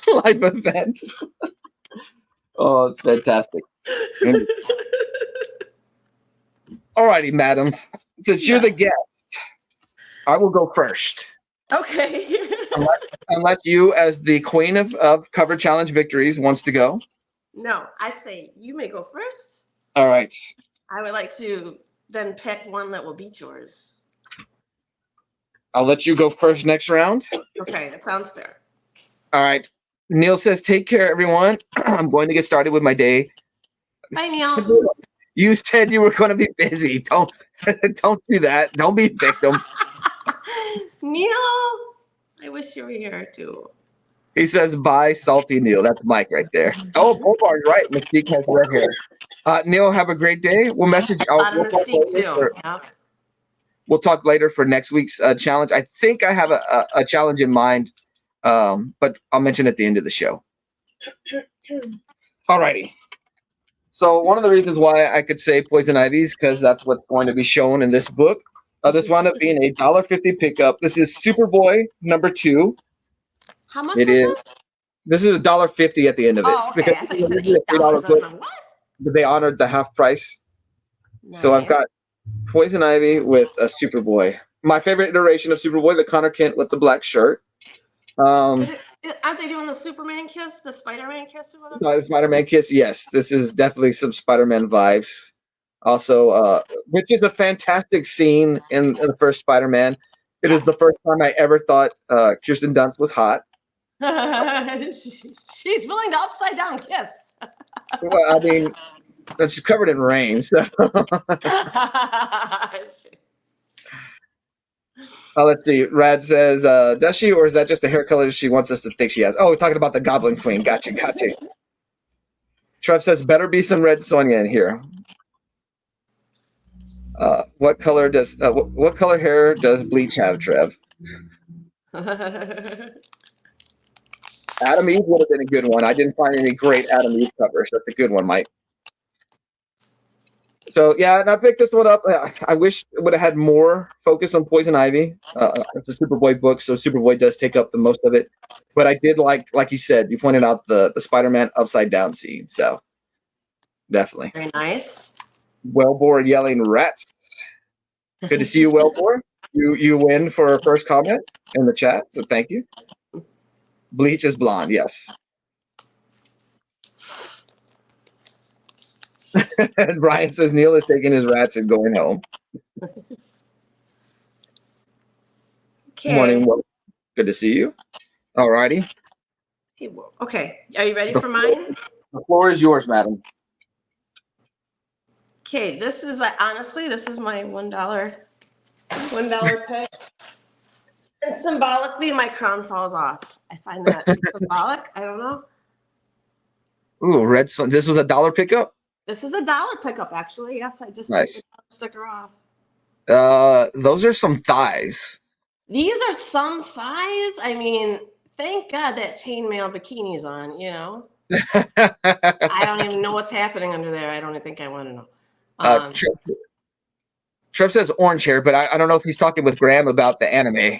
live event. Oh, it's fantastic. Alrighty, madam. Since you're the guest, I will go first. Okay. Unless you, as the queen of cover challenge victories, wants to go. No, I say you may go first. All right. I would like to then pick one that will beat yours. I'll let you go first next round. Okay, that sounds fair. All right. Neil says, take care, everyone. I'm going to get started with my day. Bye, Neil. You said you were going to be busy. Don't do that. Don't be a victim. Neil, I wish you were here too. He says, bye, salty Neil. That's Mike right there. Oh, Bobar's right. Mystique has red hair. Neil, have a great day. We'll message. We'll talk later for next week's challenge. I think I have a challenge in mind, but I'll mention at the end of the show. All righty. So one of the reasons why I could say Poison Ivy is because that's what's going to be shown in this book. This wound up being a $1.50 pickup. This is Superboy #2. How much it is? This is $1.50 at the end of it. Oh, okay. I thought you said $8. What? They honored the half price. Nice. So I've got Poison Ivy with a Superboy. My favorite iteration of Superboy, the Connor Kent with the black shirt. Aren't they doing the Superman kiss, the Spider-Man kiss? Or whatever? Spider-Man kiss, yes. This is definitely some Spider-Man vibes. Also, which is a fantastic scene in the first Spider-Man. It is the first time I ever thought Kirsten Dunst was hot. She's willing to upside down kiss. Well, I mean, she's covered in rain. So. Let's see. Rad says, does she, or is that just the hair color she wants us to think she has? Oh, we're talking about the Goblin Queen. Gotcha. Trev says, better be some red Sonya in here. What color hair does Bleach have, Trev? Adam Eve would have been a good one. I didn't find any great Adam Eve covers. That's a good one, Mike. So, yeah, and I picked this one up. I wish it would have had more focus on Poison Ivy. It's a Superboy book, so Superboy does take up the most of it. But I did like you said, you pointed out the Spider-Man upside down scene. So, definitely. Very nice. Wellbore yelling rats. Good to see you, Wellbore. You win for our first comment in the chat, so thank you. Bleach is blonde, yes. And Brian says Neil is taking his rats and going home. Okay. Morning. Well, good to see you. All righty. Okay. Are you ready for mine? The floor is yours, madam. Okay. This is honestly, this is my $1 pick. And symbolically, my crown falls off. I find that symbolic. I don't know. Ooh, red sun. This was a $1 pickup? This is a $1 pickup, actually. Yes, I just nice. took the sticker off. Those are some thighs. These are some thighs. I mean, thank God that chainmail bikini's on, you know? I don't even know what's happening under there. I don't even think I want to know. Trev says orange hair, but I don't know if he's talking with Graham about the anime.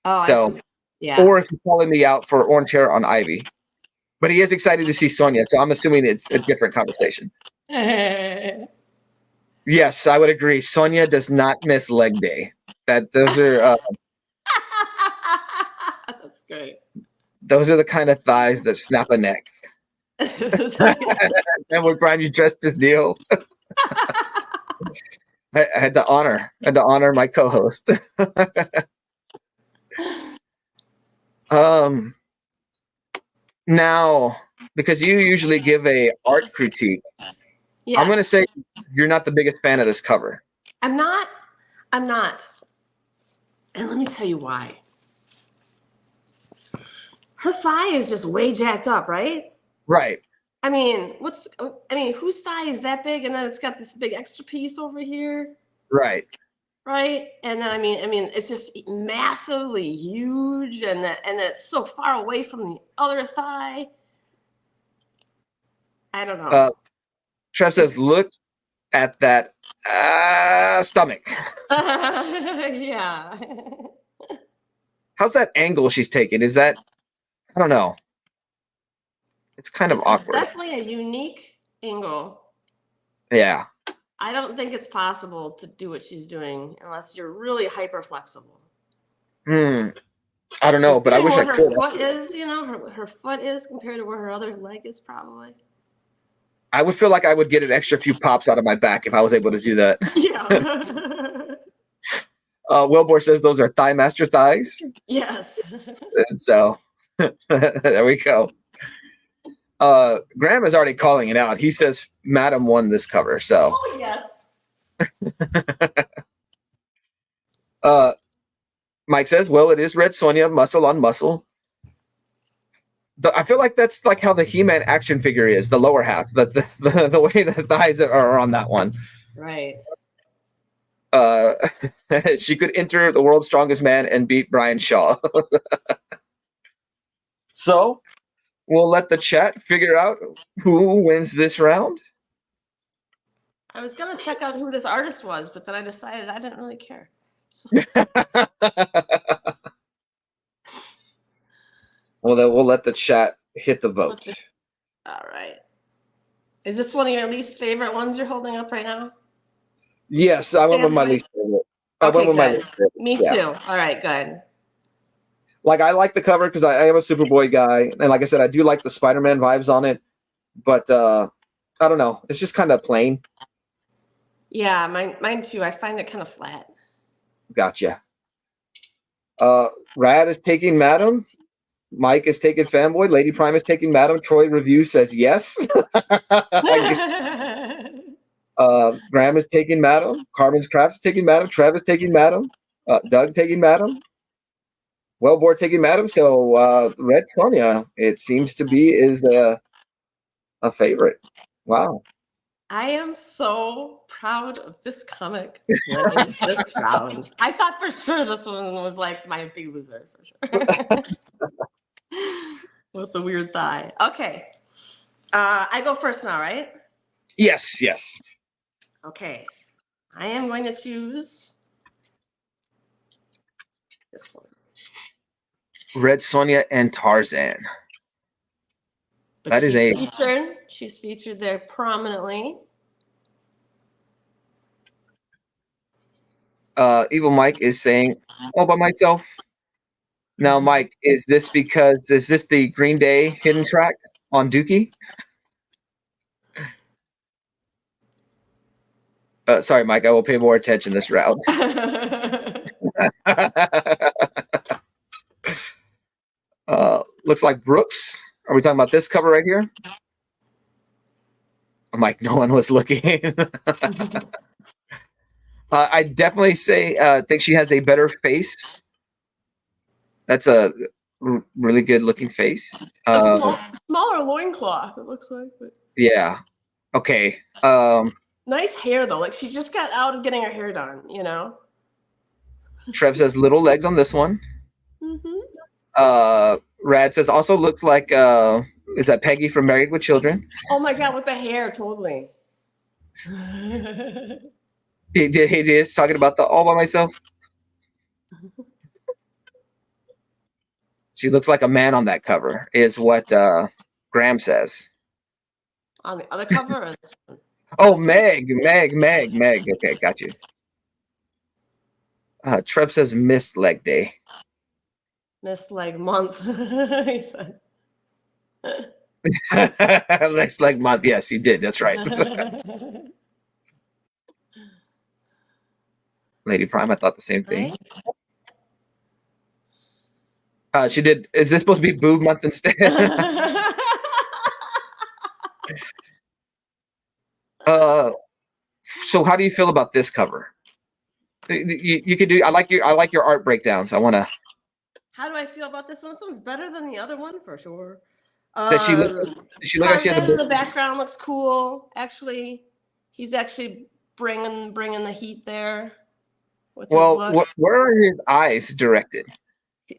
Oh, So, yeah. or if he's calling me out for orange hair on Ivy. But he is excited to see Sonya, so I'm assuming it's a different conversation. Yes, I would agree. Sonya does not miss leg day. Those are That's great. those are the kind of thighs that snap a neck. And when Brian, you dressed as Neil. I had to honor my co-host. Now, because you usually give a art critique, Yeah. I'm gonna say you're not the biggest fan of this cover. I'm not. And let me tell you why. Her thigh is just way jacked up, right? Right. I mean, whose thigh is that big, and then it's got this big extra piece over here, Right. right? And then I mean, it's just massively huge, and it's so far away from the other thigh. I don't know. Trev says, look at that stomach. Yeah. How's that angle she's taking? Is that, I don't know. It's kind of awkward. Definitely a unique angle. Yeah. I don't think it's possible to do what she's doing unless you're really hyper flexible. I don't know, but I wish I could. Her foot is, her foot is compared to where her other leg is probably. I would feel like I would get an extra few pops out of my back if I was able to do that. Yeah. Wilbur says those are Thigh Master thighs. Yes. And so there we go. Graham is already calling it out. He says Madam won this cover. So oh yes. Mike says, well, it is Red Sonja, muscle on muscle. I feel like that's like how the He-Man action figure is, the lower half, the way the thighs are on that one. Right. She could enter the world's strongest man and beat Brian Shaw. So we'll let the chat figure out who wins this round. I was gonna check out who this artist was, but then I decided I didn't really care. So. Well, then we'll let the chat hit the vote. All right. Is this one of your least favorite ones you're holding up right now? Yes, I went with my least favorite. Me too. All right, good. Like, I like the cover because I am a Superboy guy, and like I said, I do like the Spider-Man vibes on it, but I don't know. It's just kind of plain. Yeah, mine too. I find it kind of flat. Gotcha. Rad is taking Madam. Mike is taking Fanboy. Lady Prime is taking Madam. Troy Review says yes. Graham is taking Madam. Carmen's Crafts is taking Madam. Trev is taking Madam. Doug taking Madam. Wellboard taking Madam. So Red Sonja, it seems to be, is a favorite. Wow. I am so proud of this comic winning this round. I thought for sure this one was like my big loser for sure. With the weird thigh. Okay. I go first now, right? Yes, yes. Okay. I am going to choose this one. Red Sonja and Tarzan. But that is she's featured there prominently. Evil Mike is saying, all by myself. Now, Mike, is this the Green Day hidden track on Dookie? Sorry, Mike, I will pay more attention this round. Looks like Brooks. Are we talking about this cover right here? I'm like, no one was looking. I definitely think she has a better face. That's a really good looking face. Smaller loincloth, it looks like. But... Yeah. Okay. Nice hair though. Like she just got out of getting her hair done, you know? Trev says little legs on this one. Mm-hmm. Rad says also looks like is that Peggy from Married with Children? Oh my god, with the hair, totally. He is talking about the all by myself. She looks like a man on that cover, is what Graham says. On the other cover? Or this one? Oh, This one? Meg. Okay, got you. Trev says missed leg day. Missed leg month. He said. Next leg month. Yes, he did. That's right. Lady Prime, I thought the same thing. Right? She did. Is this supposed to be boob month instead? So how do you feel about this cover? You could do. I like your art breakdowns. I want to. How do I feel about this one? This one's better than the other one for sure. Does she look like she has a Tarzan in the background looks cool. Actually, he's actually bringing the heat there. With his look. Where are his eyes directed?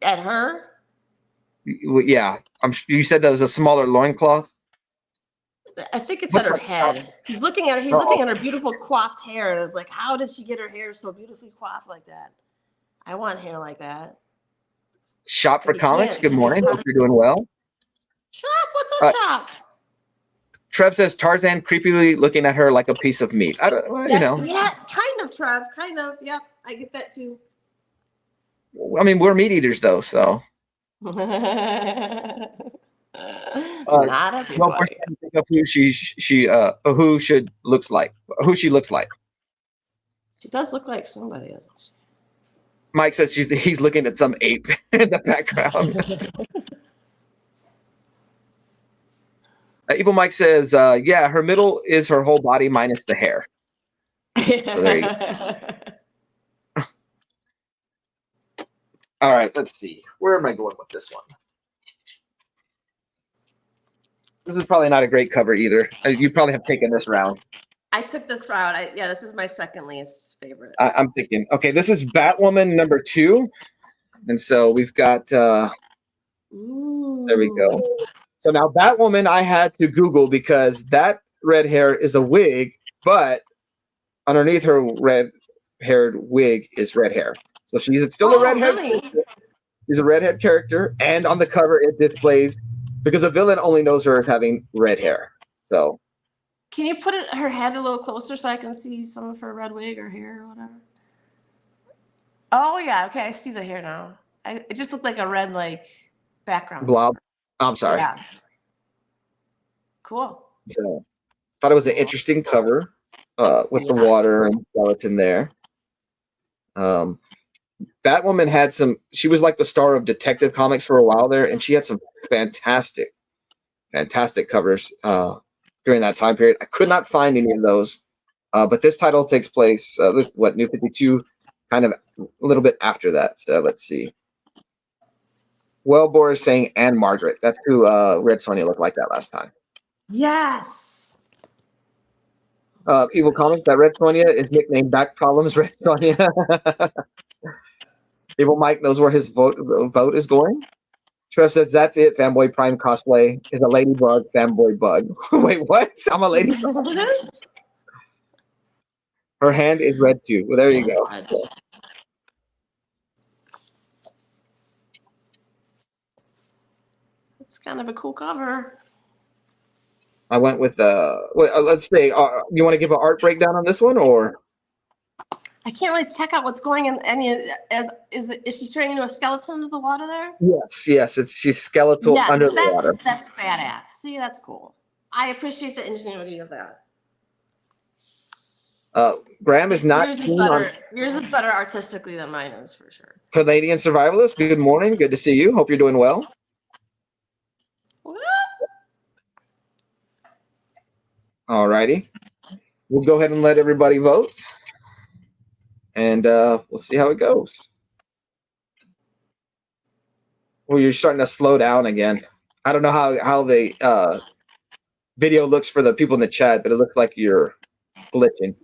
At her? Yeah, you said that was a smaller loincloth. I think it's at her head. He's looking at her. He's looking at her beautiful coiffed hair, and it's like, how did she get her hair so beautifully coiffed like that? I want hair like that. Shop for Comics. Good morning. Hope you're doing well. Shop. What's up, Shop? Trev says Tarzan creepily looking at her like a piece of meat. I don't, you know. Yeah, kind of, Trev. Kind of. Yep, I get that too. I mean, we're meat eaters, though, so. Not everybody. Think of who who she looks like. She does look like somebody, doesn't she? Mike says he's looking at some ape in the background. Evil Mike says, yeah, her middle is her whole body minus the hair. So there you go. All right, let's see. Where am I going with this one? This is probably not a great cover either. You probably have taken this round. I took this route. This is my second least favorite. I'm thinking, okay, this is Batwoman number 2. And so we've got, there we go. So now Batwoman I had to Google because that red hair is a wig, but underneath her red-haired wig is red hair. So she's still a redhead. Really? She's a redhead character, and on the cover it displays, because a villain only knows her as having red hair. So can you put her head a little closer so I can see some of her red wig or hair or whatever? Oh yeah, okay, I see the hair now. It just looked like a red background. Blob. I'm sorry. Yeah. She So, thought it was an interesting cover with the water and skeleton there. Batwoman had she was like the star of Detective Comics for a while there, and she had some fantastic covers during that time period. I could not find any of those, but this title takes place, New 52, kind of a little bit after that. So let's see. Wellbore is saying Anne Margaret. That's who Red Sonja looked like that last time. Yes. Evil Comics, that Red Sonja is nicknamed Back Problems Red Sonja. Evil Mike knows where his vote is going. Trev says, that's it. Fanboy Prime cosplay is a ladybug, fanboy bug. Wait, what? I'm a ladybug. Her hand is red too. Well, there you go. It's kind of a cool cover. I went with let's say, you want to give an art breakdown on this one, or? I can't really check out what's going on. I mean, is she turning into a skeleton under the water there? Yes. She's skeletal under the water. That's badass. See, that's cool. I appreciate the ingenuity of that. Graham is not yours is better artistically than mine is, for sure. Canadian Survivalist, good morning. Good to see you. Hope you're doing well. All righty. We'll go ahead and let everybody vote. And we'll see how it goes. Well, you're starting to slow down again. I don't know how the video looks for the people in the chat, but it looks like you're glitching.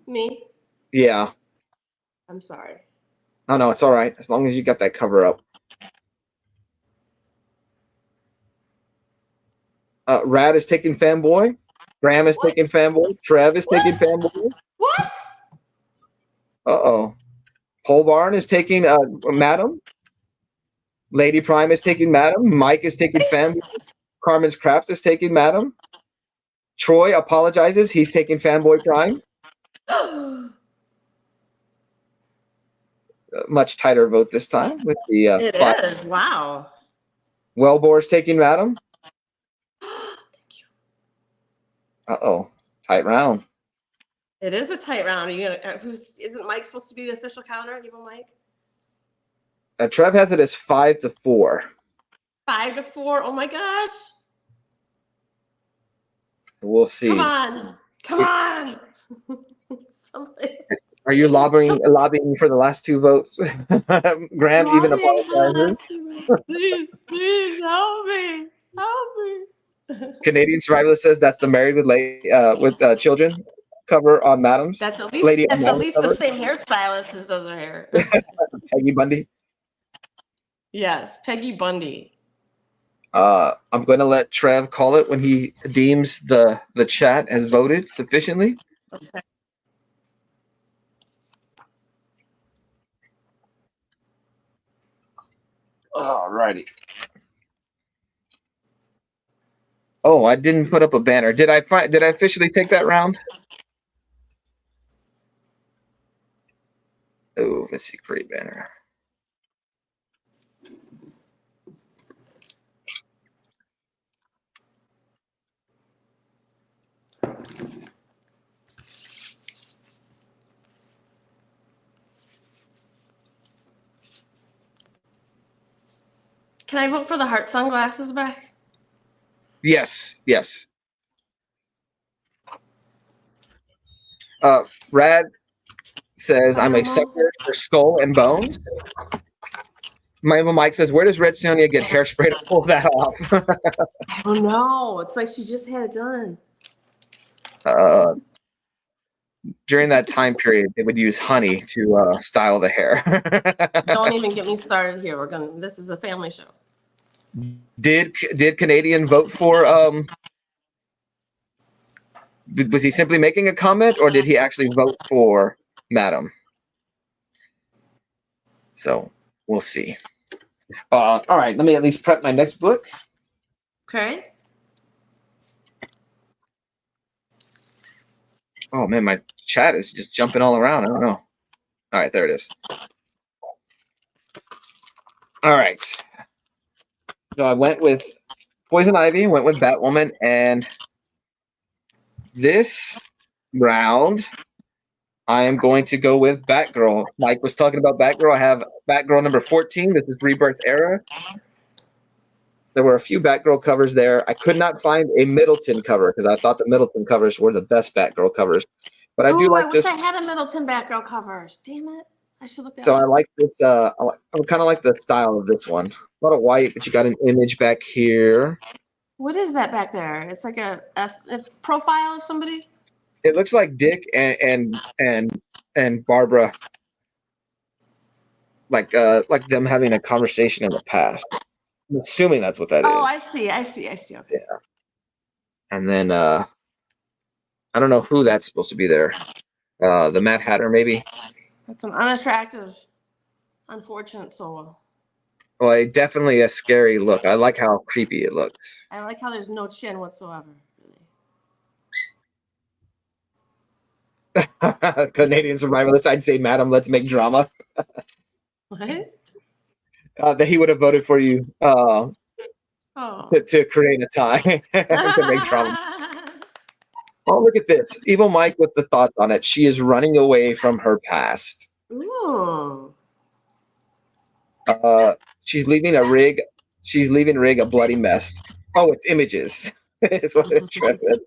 Me? Yeah. I'm sorry. Oh, no, it's all right. As long as you got that cover up. Rad is taking fanboy. Graham is taking fanboy. Trev is taking fanboy. What? Uh-oh. Pole Barn is taking Madam. Lady Prime is taking Madam. Mike is taking Fanboy. Carmen's Craft is taking Madam. Troy apologizes. He's taking Fanboy Prime. Much tighter vote this time with the It is. Wow. Wellbore's taking Madam. Thank you. Uh-oh. Tight round. It is a tight round. Are you gonna, isn't Mike supposed to be the official counter? Evil Mike? Trev has it as 5-4. 5-4. Oh my gosh. So we'll see. Come on. Come on. Somebody. Are you lobbying for the last two votes? Graham even apologizes. Please help me. Help me. Canadian Survivalist says that's the Married with Children cover on Madam's. That's at least, Lady that's on at Madam's least cover. the same hairstylist as does her hair. Peggy Bundy. Yes, Peggy Bundy. I'm going to let Trev call it when he deems the chat has voted sufficiently. Okay. All righty. Oh, I didn't put up a banner. Did I officially take that round? Oh, let's see, create banner. Can I vote for the heart sunglasses back? Yes. Rad says I'm a sucker for skull and bones. Mike says, where does Red Sonia get hairspray to pull that off? I don't know. It's like she just had it done. During that time period, they would use honey to style the hair. Don't even get me started here. This is a family show. Did Canadian vote for was he simply making a comment, or did he actually vote for Madam? So we'll see. All right, let me at least prep my next book. Okay. Oh man, my chat is just jumping all around. I don't know. All right, there it is. All right. So I went with Poison Ivy, went with Batwoman, and this round I am going to go with Batgirl. Mike was talking about Batgirl. I have Batgirl number 14. This is Rebirth Era. There were a few Batgirl covers there. I could not find a Middleton cover because I thought the Middleton covers were the best Batgirl covers. But I do like I this. wish I had a Middleton Batgirl covers. Damn it. I should look that So up. I like this. I kind of like the style of this one. A lot of white, but you got an image back here. What is that back there? It's like a profile of somebody? It looks like Dick and Barbara, like them having a conversation in the past. I'm assuming that's what that is. Oh, I see. Okay. Yeah. And then I don't know who that's supposed to be there. The Mad Hatter, maybe. That's an unattractive, unfortunate soul. Well, definitely a scary look. I like how creepy it looks. I like how there's no chin whatsoever. Canadian survivalist, I'd say, Madam, let's make drama. What? That he would have voted for you to create a tie to make drama. Oh, look at this. Evil Mike with the thoughts on it. She is running away from her past. Ooh. She's leaving Rig a bloody mess. Oh, it's images. It's what it is.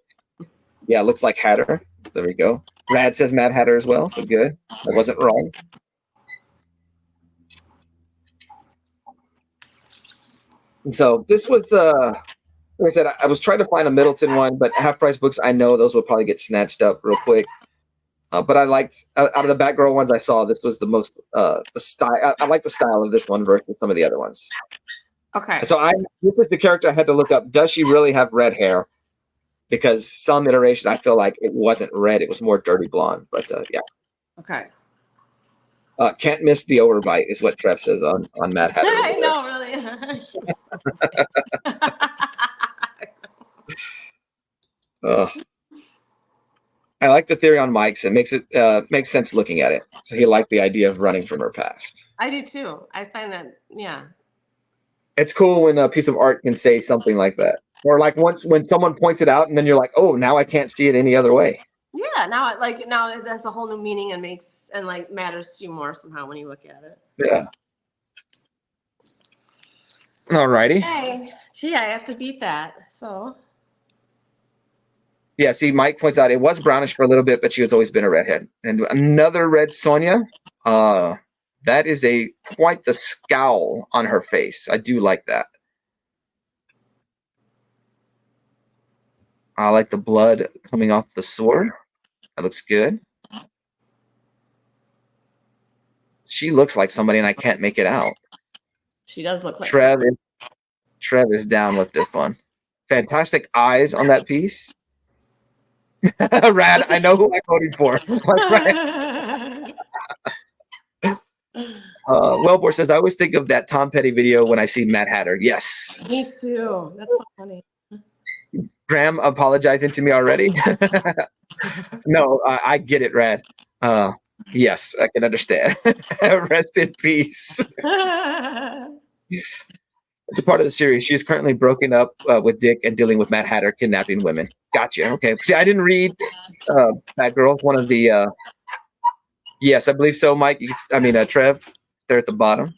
Yeah, it looks like Hatter. So there we go. Rad says Mad Hatter as well, so good. I wasn't wrong. And so this was like I said, I was trying to find a Middleton one, but half price books, I know those will probably get snatched up real quick. But I liked out of the Batgirl ones I saw, this was the most the style. I like the style of this one versus some of the other ones. Okay. So this is the character I had to look up. Does she really have red hair? Because some iterations I feel like it wasn't red; it was more dirty blonde. But yeah. Okay. Can't miss the overbite is what Trev says on Mad Hatter. I know, really. I like the theory on Mike's. It makes sense looking at it. So he liked the idea of running from her past. I do too. I find that, yeah. It's cool when a piece of art can say something like that, or like once when someone points it out, and then you're like, oh, now I can't see it any other way. Yeah, now it has a whole new meaning and matters to you more somehow when you look at it. Yeah. All righty. Hey, gee, I have to beat that. So. Yeah, see, Mike points out it was brownish for a little bit, but she has always been a redhead. And another red Sonia. That is quite the scowl on her face. I do like that. I like the blood coming off the sword. That looks good. She looks like somebody, and I can't make it out. She does look like Trev is down with this one. Fantastic eyes on that piece. Rad, I know who I'm voting for. Wellbore says, I always think of that Tom Petty video when I see Mad Hatter. Yes. Me too. That's so funny. Graham apologizing to me already. No, I get it, Rad. Yes, I can understand. Rest in peace. It's a part of the series. She is currently broken up with Dick and dealing with Mad Hatter kidnapping women. Gotcha. Okay. See, I didn't read Bad Girl. One of the yes, I believe so, Mike. Trev. They're at the bottom.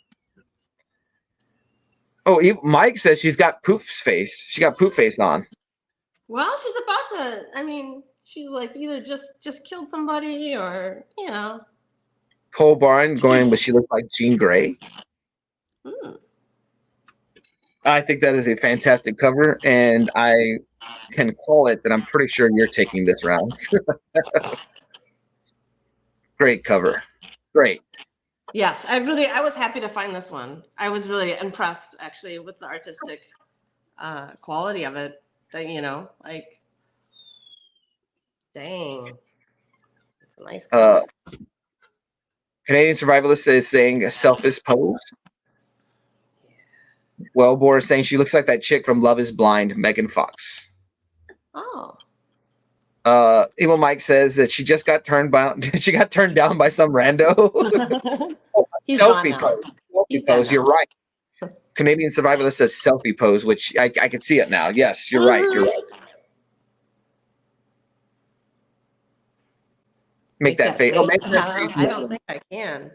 Oh, Mike says she's got Poof's face. She got Poof face on. Well, she's about to. I mean, she's like either just killed somebody or Cole Barn going, but she looks like Jean Grey. I think that is a fantastic cover, and I can call it that I'm pretty sure you're taking this round. Great cover. Great. Yes, I was happy to find this one. I was really impressed, actually, with the artistic quality of it. That, dang. It's a nice cover. Canadian Survivalist is saying a selfish pose. Wellbore is saying she looks like that chick from Love is Blind, Megan Fox. Oh. Evil Mike says that she just got turned down by some rando. Selfie pose. Selfie pose. You're right. Canadian Survivalist says selfie pose, which I can see it now. Yes, you're right. You're right. Make that face. I don't think I can.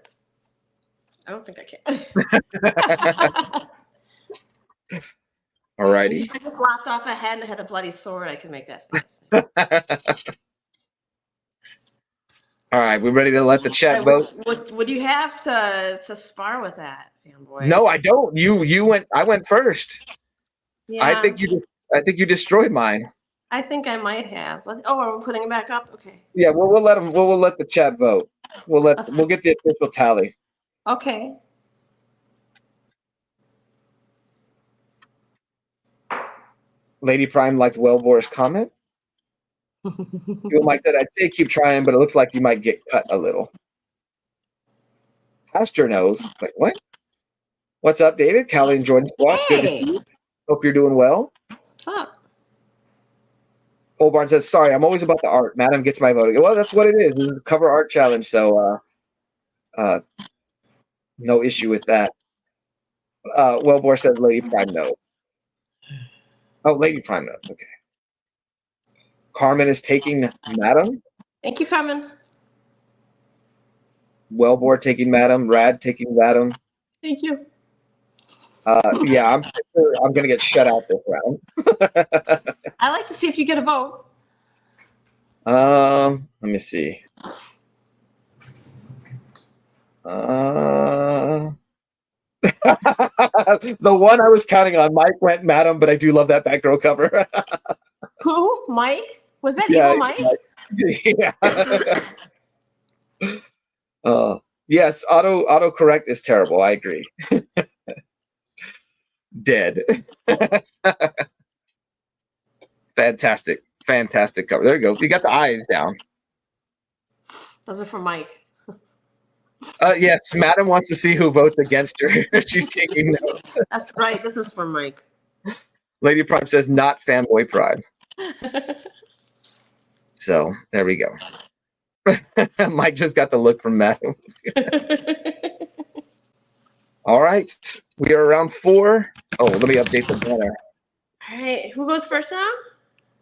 All righty. If I just lopped off a head and had a bloody sword, I could make that face. All right, we ready to let the chat vote? Would you have to spar with that, fanboy? No, I don't. You went. I went first. Yeah. I think you destroyed mine. I think I might have. Are we putting it back up? Okay. Yeah, we'll let them. We'll let the chat vote. We'll get the official tally. Okay. Lady Prime liked Wellbore's comment. People might said, I'd say keep trying, but it looks like you might get cut a little. Pastor knows. Like, what? What's up, David? Callie and Jordan Squad. Hey. Good to see you. Hope you're doing well. What's up? Cole Barnes says, sorry, I'm always about the art. Madam gets my vote. Well, that's what it is. It's a cover art challenge, so no issue with that. Wellbore says Lady Prime knows. Oh, Lady Prime knows. Okay. Carmen is taking Madam. Thank you, Carmen. Wellbore taking Madam. Rad taking Madam. Thank you. Yeah, I'm sure I'm going to get shut out this round. I like to see if you get a vote. Let me see. The one I was counting on, Mike went Madam, but I do love that Batgirl cover. Who? Mike? Was that Evil Mike? Yeah. Yes, autocorrect is terrible. I agree. Dead. Fantastic cover. There you go. You got the eyes down. Those are for Mike. Yes, Madam wants to see who votes against her. She's taking notes. That's right. This is for Mike. Lady Prime says not fanboy pride. So there we go. Mike just got the look from Madam. All right. We are around 4. Oh, let me update the banner. All right. Who goes first now?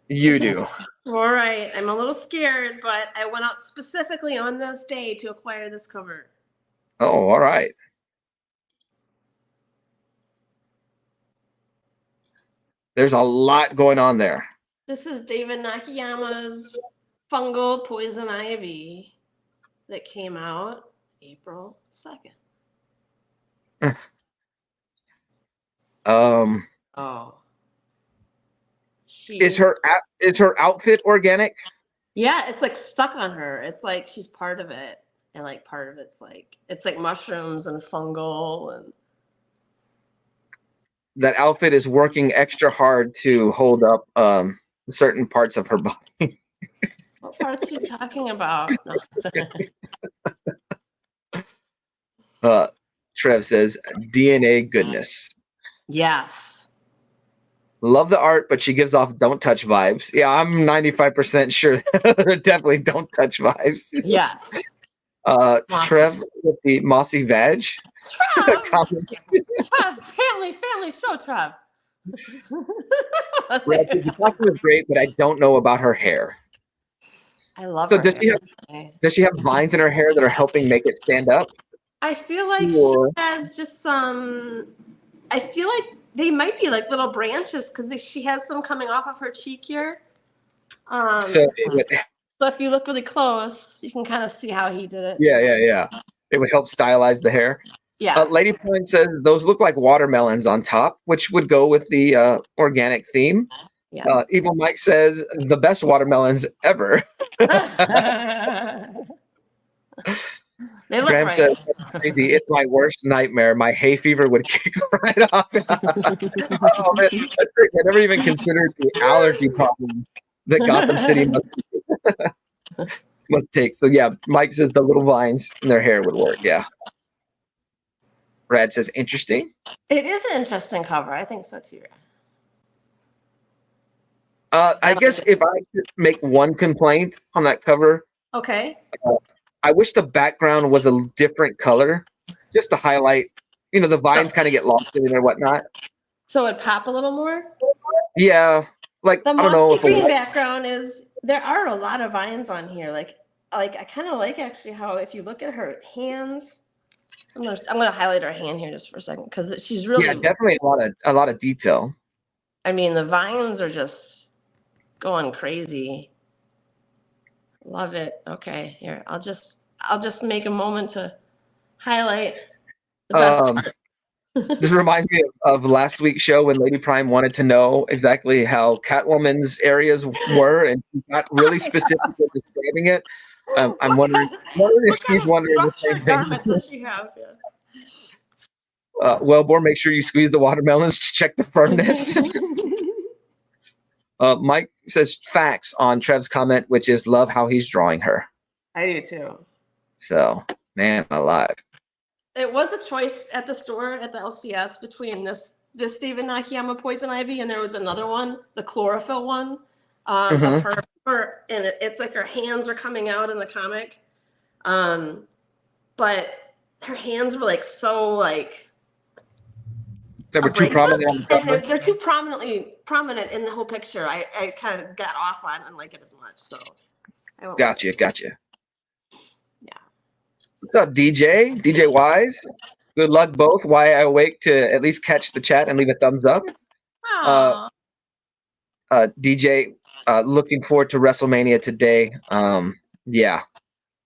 You do. All right. I'm a little scared, but I went out specifically on this day to acquire this cover. Oh, all right. There's a lot going on there. This is David Nakayama's Fungal Poison Ivy that came out April 2nd. Oh. Is her outfit organic? Yeah, it's like stuck on her. It's like she's part of it, and like part of it's like mushrooms and fungal and. That outfit is working extra hard to hold up certain parts of her body. What parts are you talking about? No. Trev says DNA goodness. Yes. Love the art, but she gives off don't touch vibes. Yeah, I'm 95% sure they're definitely don't touch vibes. Yes. Trev with the mossy veg. Trev, family show, Trev. The costume is great, but I don't know about her hair. I love so her. Does she have vines in her hair that are helping make it stand up? I feel like she has just some. I feel like they might be like little branches because she has some coming off of her cheek here. So if you look really close, you can kind of see how he did it. Yeah. It would help stylize the hair. Yeah. Lady Point says those look like watermelons on top, which would go with the organic theme. Yeah. Evil Mike says the best watermelons ever. They look Graham right. says, crazy. It's my worst nightmare. My hay fever would kick right off. Oh, man. I never even considered the allergy problem that Gotham City must take. So yeah, Mike says the little vines in their hair would work. Yeah. Brad says interesting. It is an interesting cover. I think so too. I guess if I could make one complaint on that cover, okay. I wish the background was a different color, just to highlight. The vines kind of get lost in it or whatnot. So it'd pop a little more. Yeah, like the I don't know. Mossy green background is. There are a lot of vines on here. Like I kind of like actually how if you look at her hands. I'm gonna highlight her hand here just for a second because she's really definitely a lot of detail. I mean, the vines are just going crazy. Love it. Okay, here I'll just make a moment to highlight the best. This reminds me of last week's show when Lady Prime wanted to know exactly how Catwoman's areas were, and she got really specific with describing it. I'm wondering if she's wondering the same garment does she have? Yeah. Wellbore, make sure you squeeze the watermelons to check the firmness. Mike says facts on Trev's comment, which is love how he's drawing her. I do too. So, man alive. It was a choice at the store at the LCS between this David Nakayama Poison Ivy and there was another one, the chlorophyll one, of her, and it's like her hands are coming out in the comic, but her hands were like so like. They were too prominent. They're too prominent in the whole picture. I kind of got off on and like it as much. So. Gotcha. Yeah. What's up, DJ? DJ Wise. Good luck both. Why I awake to at least catch the chat and leave a thumbs up. DJ, looking forward to WrestleMania today. Yeah.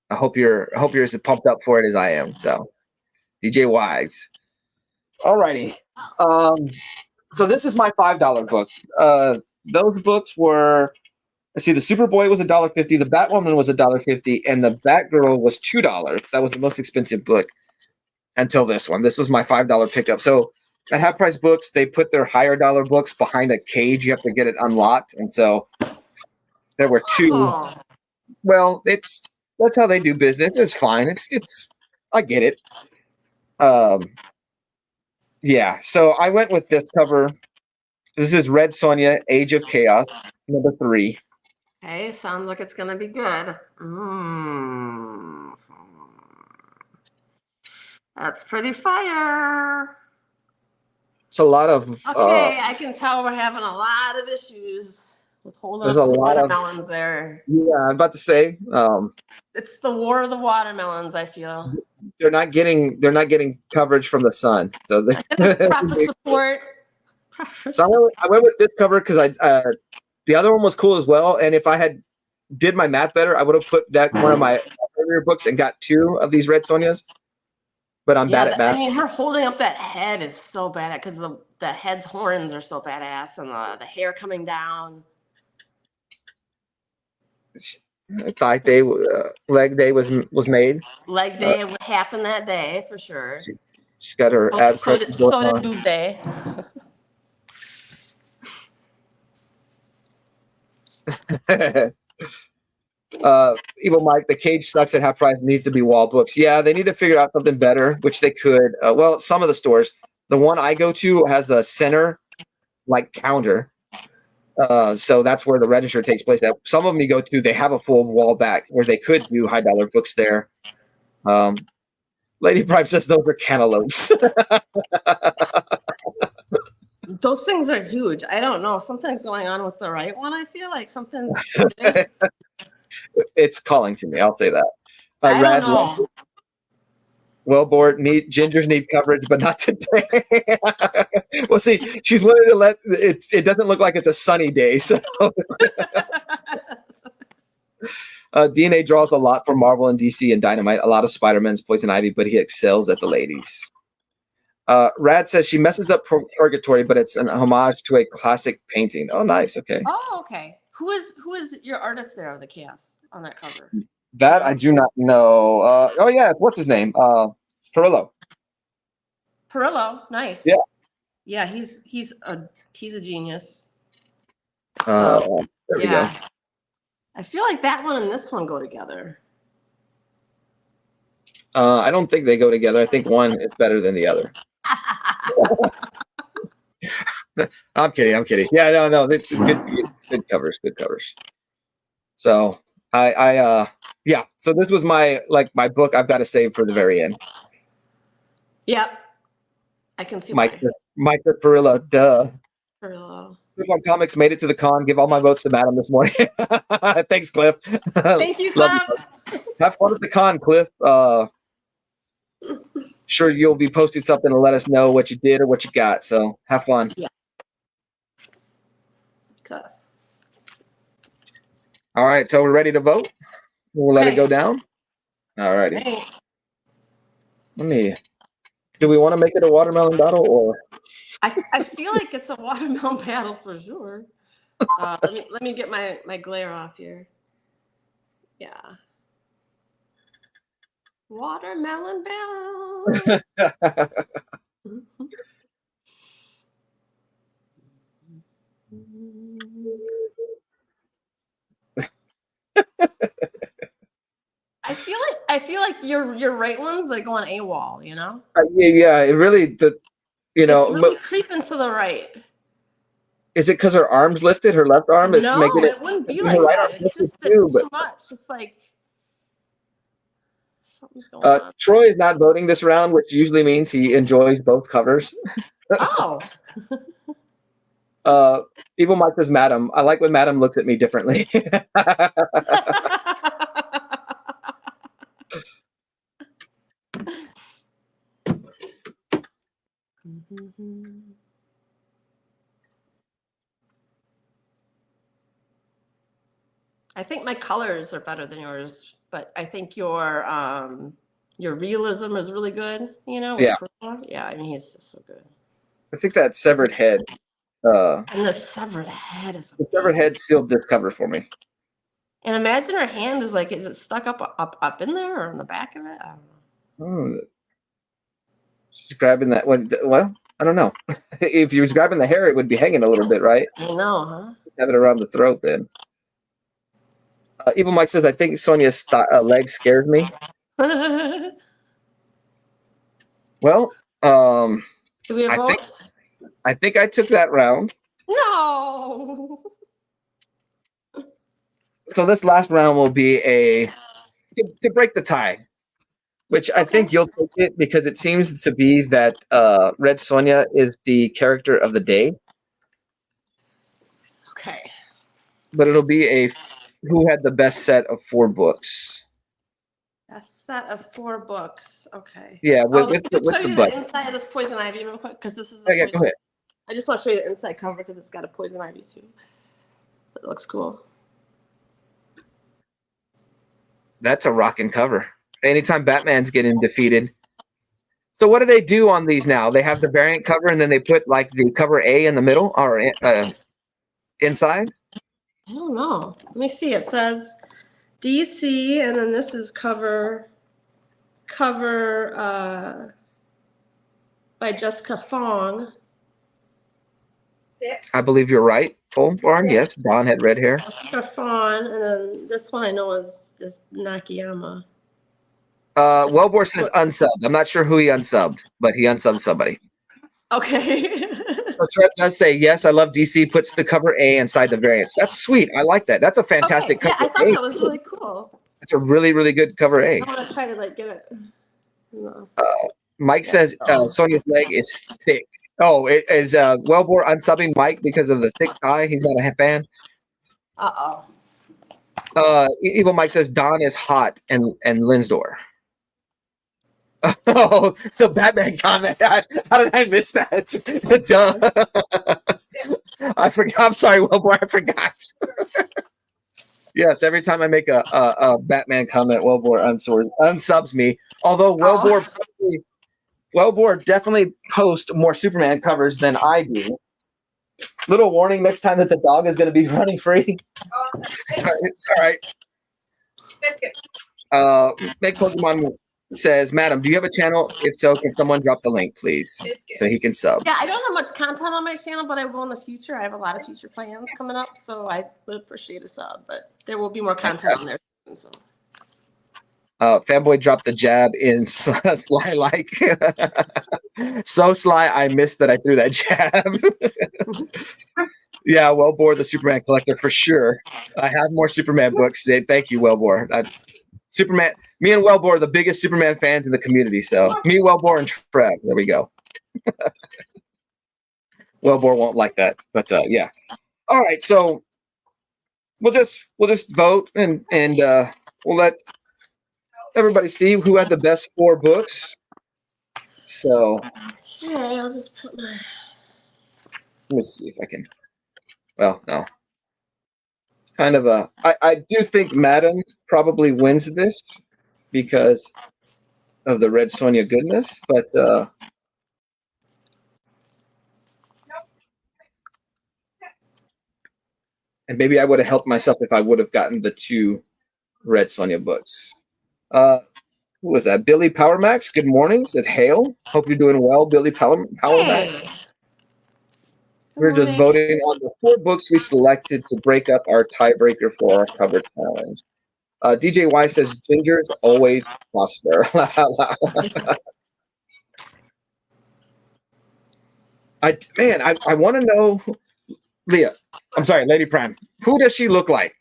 I hope you're as pumped up for it as I am. So, DJ Wise. Alrighty. So this is my $5 book. Those books were, let's see, the Superboy was $1.50, the Batwoman was $1.50, and the Batgirl was $2. That was the most expensive book until this one. This was my $5 pickup. So at half price books, they put their higher dollar books behind a cage. You have to get it unlocked. And so there were two. Well, that's how they do business. It's fine. It's I get it. Yeah. So I went with this cover. This is Red Sonja, Age of Chaos, number 3. Okay, sounds like it's gonna be good. That's pretty fire. It's a lot of. Okay, I can tell we're having a lot of issues with holding There's up a the lot of. watermelons there. Yeah, I'm about to say. It's the war of the watermelons, I feel. They're not getting coverage from the sun, so they. Proper support. So I went with this cover because the other one was cool as well, and if I had did my math better, I would have put that one of my earlier books and got 2 of these Red Sonjas. But I'm bad at math. I mean, her holding up that head is so bad because the head's horns are so badass, and the hair coming down. Thigh day, leg day was made. Leg day happened that day for sure. She's got her ab So did boob day. Evil Mike, the cage sucks at half price. Needs to be wall books. Yeah, they need to figure out something better, which they could. Well, some of the stores. The one I go to has a center like counter. So that's where the register takes place. At some of them you go to, they have a full wall back where they could do high dollar books there. Lady Prime says those are cantaloupes. Those things are huge. I don't know. Something's going on with the right one. I feel like something's. It's calling to me. I'll say that. I don't know. Well, board gingers need coverage, but not today. Well, see, she's willing to let it. It doesn't look like it's a sunny day, so. DNA draws a lot from Marvel and DC and Dynamite. A lot of Spider-Man's Poison Ivy, but he excels at the ladies. Rad says she messes up Purgatory, but it's an homage to a classic painting. Oh, nice. Okay. Oh, okay. Who is your artist there of the cast on that cover? That I do not know. Oh yeah, what's his name? Perillo. Perillo, nice. Yeah. Yeah, he's a genius. There we go. I feel like that one and this one go together. I don't think they go together. I think one is better than the other. I'm kidding. Yeah, no. Good covers. So yeah. So this was my book I've got to save for the very end. Yep. I can see Mike Perillo, duh. Perillo. Cliff on Comics made it to the con. Give all my votes to Madam this morning. Thanks, Cliff. Thank you, Cliff. Have fun at the con, Cliff. Sure, you'll be posting something to let us know what you did or what you got. So have fun. Yeah. Cliff. All right, so we're ready to vote. We'll let it go down. All righty. Do we want to make it a watermelon battle or? I feel like it's a watermelon battle for sure. Let me get my glare off here. Yeah. Watermelon battle. I feel like your right one's like going AWOL, you know? Yeah, it really it's really creeping to the right. Is it because her arm's lifted, her left arm? No, it wouldn't be like that. It's just too much. It's like something's going on. Troy is not voting this round, which usually means he enjoys both covers. Oh. Evil Mike says, Madam. I like when Madam looks at me differently. I think my colors are better than yours, but I think your realism is really good. You know? Yeah. Yeah. I mean, he's just so good. I think that severed head. And the severed head is. The severed head sealed this cover for me. And imagine her hand is like, is it stuck up in there or in the back of it? I don't know. She's grabbing that one. Well, I don't know. If you was grabbing the hair, it would be hanging a little bit, right? I know, huh? Have it around the throat then. Evil Mike says, I think Sonja's leg scares me. Well, Do we have I think votes? I think I took that round. No. So this last round will be to break the tie, which I think you'll take it because it seems to be that Red Sonja is the character of the day, Okay. but it'll be who had the best set of 4 books. A set of 4 books. Okay. Yeah, Oh, with let me with show the you butt. the inside of this poison ivy real quick because this is the Oh, yeah, go poison. ahead. I just want to show you the inside cover because it's got a poison ivy too. It looks cool. That's a rocking cover. Anytime Batman's getting defeated. So what do they do on these now? They have the variant cover and then they put like the cover A in the middle or inside. I don't know. Let me see. It says DC, and then this is cover by Jessica Fong. Zip. I believe you're right. Oh, Barn, yes. Dawn had red hair. Jessica Fong, and then this one I know is Nakayama. Wellbore says unsubbed. I'm not sure who he unsubbed, but he unsubbed somebody. Okay. So Trev does say, yes, I love DC, puts the cover A inside the variants. That's sweet. I like that. That's a fantastic Okay. Yeah, cover I thought A. that was really cool. It's a really, really good cover A. I want to try to like get it. No. Mike says Sonya's leg is thick. Oh, is Wellbore unsubbing Mike because of the thick thigh? He's not a fan. Evil Mike says Don is hot and Linsdor. Oh, the Batman comment. How did I miss that? Duh. I forgot. I'm sorry, Wellbore. I forgot. Yes, every time I make a Batman comment, Wellbore unsubs me. Although Wellbore definitely posts more Superman covers than I do. Little warning next time that the dog is going to be running free. Oh, It's all right. biscuit. Make Pokemon says, Madam, do you have a channel? If so, can someone drop the link, please, Biscuit. so he can sub? Yeah, I don't have much content on my channel, but I will in the future. I have a lot of future plans coming up, so I would appreciate a sub. But there will be more content on there. So. Fanboy dropped the jab in Sly like. So Sly, I missed that I threw that jab. Yeah, Wellbore, the Superman collector for sure. I have more Superman books. Thank you, Wellbore. Superman, me and Wellbore are the biggest Superman fans in the community. So me, Wellbore, and Trev. There we go. Wellbore won't like that, but yeah. All right, so we'll just vote and we'll let everybody see who had the best 4 books. So Okay, I'll just put my. let me see if I can. Well, no. Kind of a. I do think Madam probably wins this because of the Red Sonja goodness, but and maybe I would have helped myself if I would have gotten the 2 Red Sonja books. Who was that? Billy Power Max. Good morning. Says hail. Hope you're doing well, Billy Power Max. Hey. We're just voting on the 4 books we selected to break up our tiebreaker for our cover challenge. DJ Y says gingers always prosper. Laugh out loud. I want to know, Leah. I'm sorry, Lady Prime. Who does she look like?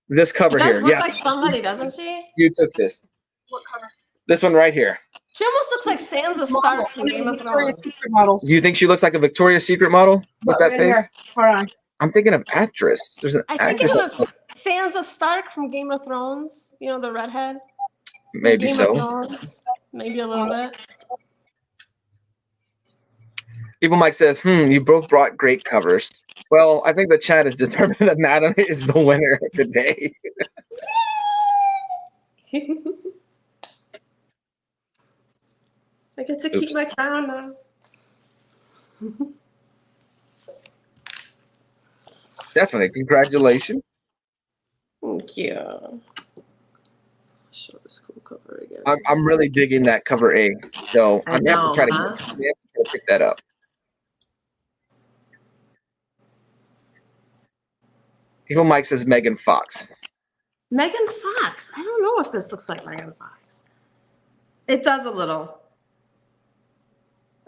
This cover She does here. look Yeah, like somebody, doesn't she? you took this. What cover? This one right here. She almost looks like Sansa Stark from Game of Victoria's Thrones. Secret models. Do you think she looks like a Victoria's Secret model with that Right face? here. Hold on. I'm thinking of actress. There's an I think actress. it was Sansa Stark from Game of Thrones. You know, the redhead. Maybe Game so. of Thrones. Maybe a little bit. Evil Mike says, you both brought great covers. Well, I think the chat has determined that Madam is the winner of the day. I get to keep my crown now. Definitely. Congratulations. Thank you. I'll show this cool cover again. I'm really digging that cover A. So I I'm going to know, try to huh? pick that up. Evil Mike says Megan Fox. Megan Fox. I don't know if this looks like Megan Fox. It does a little.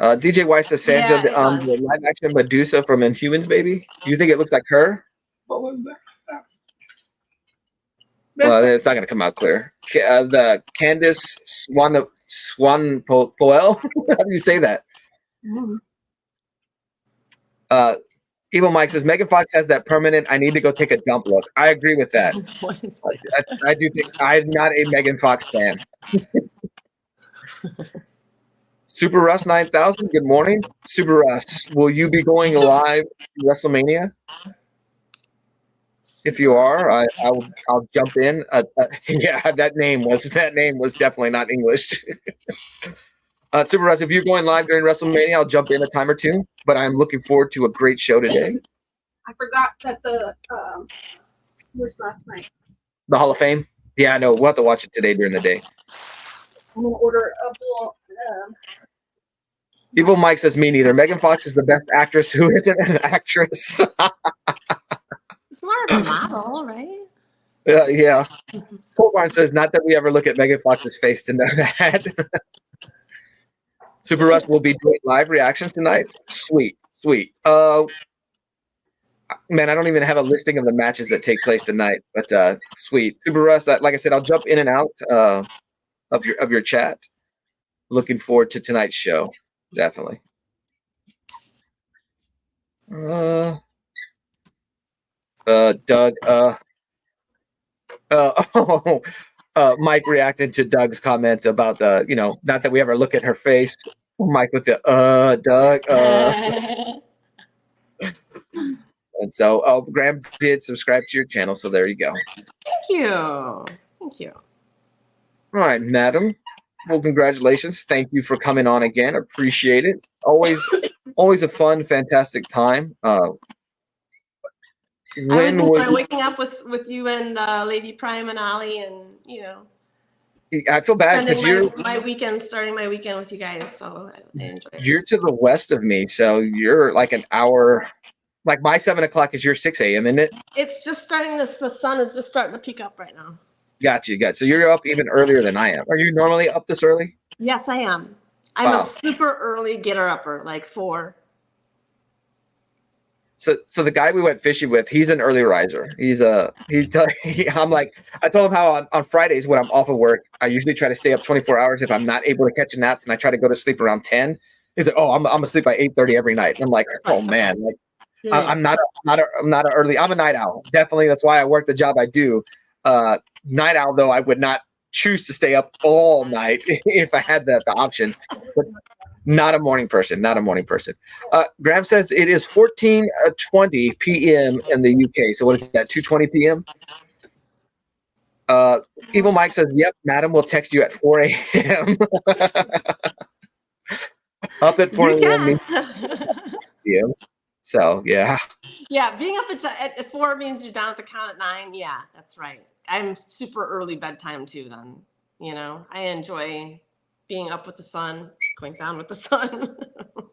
DJ Weiss says Sandra, Yeah, it does. the live action Medusa from Inhumans, baby. Do you think it looks like her? What was that? Well, it's not going to come out clear. The Candace Swan Poel. How do you say that? Mhm. Evil Mike says Megan Fox has that permanent "I need to go take a dump" look. I agree with that. What is that? I do think I'm not a Megan Fox fan. Super Russ 9000. Good morning, Super Russ. Will you be going live to WrestleMania? If you are, I'll jump in. Yeah, that name was definitely not English. Super Russ, if you're going live during WrestleMania, I'll jump in a time or two. But I'm looking forward to a great show today. I forgot that the was last night. The Hall of Fame. Yeah, I know. We'll have to watch it today during the day. I'm gonna order a bowl. Evil Mike says me neither. Megan Fox is the best actress who isn't an actress. It's more of a model, right? Yeah. Cold says not that we ever look at Megan Fox's face to know that. Super Russ will be doing live reactions tonight. Sweet. Man, I don't even have a listing of the matches that take place tonight, but sweet. Super Russ, like I said, I'll jump in and out of your chat. Looking forward to tonight's show. Definitely. Doug, Mike reacted to Doug's comment about not that we ever look at her face. Mike with the Doug, and so Graham did subscribe to your channel, so there you go. Thank you. All right, madam. Well, congratulations. Thank you for coming on again. Appreciate it. Always a fun, fantastic time. I always enjoy waking up with you and Lady Prime and Ollie, and I feel bad because starting my weekend with you guys, so I enjoy it. You're to the west of me, so you're like an hour. Like my 7 o'clock is your 6 a.m., isn't it? It's just starting. The sun is just starting to peak up right now. Got you. So you're up even earlier than I am. Are you normally up this early? Yes, I am. I'm a super early getter-upper, like 4. So the guy we went fishing with, he's an early riser. I'm like, I told him how on Fridays when I'm off of work, I usually try to stay up 24 hours if I'm not able to catch a nap, and I try to go to sleep around 10. He's like, oh, I'm asleep by 8:30 every night. And I'm like, oh man, like I'm not an early. I'm a night owl. Definitely, that's why I work the job I do. Night owl though, I would not choose to stay up all night if I had the option. But not a morning person. Graham says it is 14:20 p.m. in the UK. So what is that? 2:20 p.m. Evil Mike says, "Yep, madam will text you at 4 a.m." Up at 4 a.m. So yeah. Yeah, being up at 4 means you're down at the count at 9. Yeah, that's right. I'm super early bedtime too. Then I enjoy being up with the sun, going down with the sun.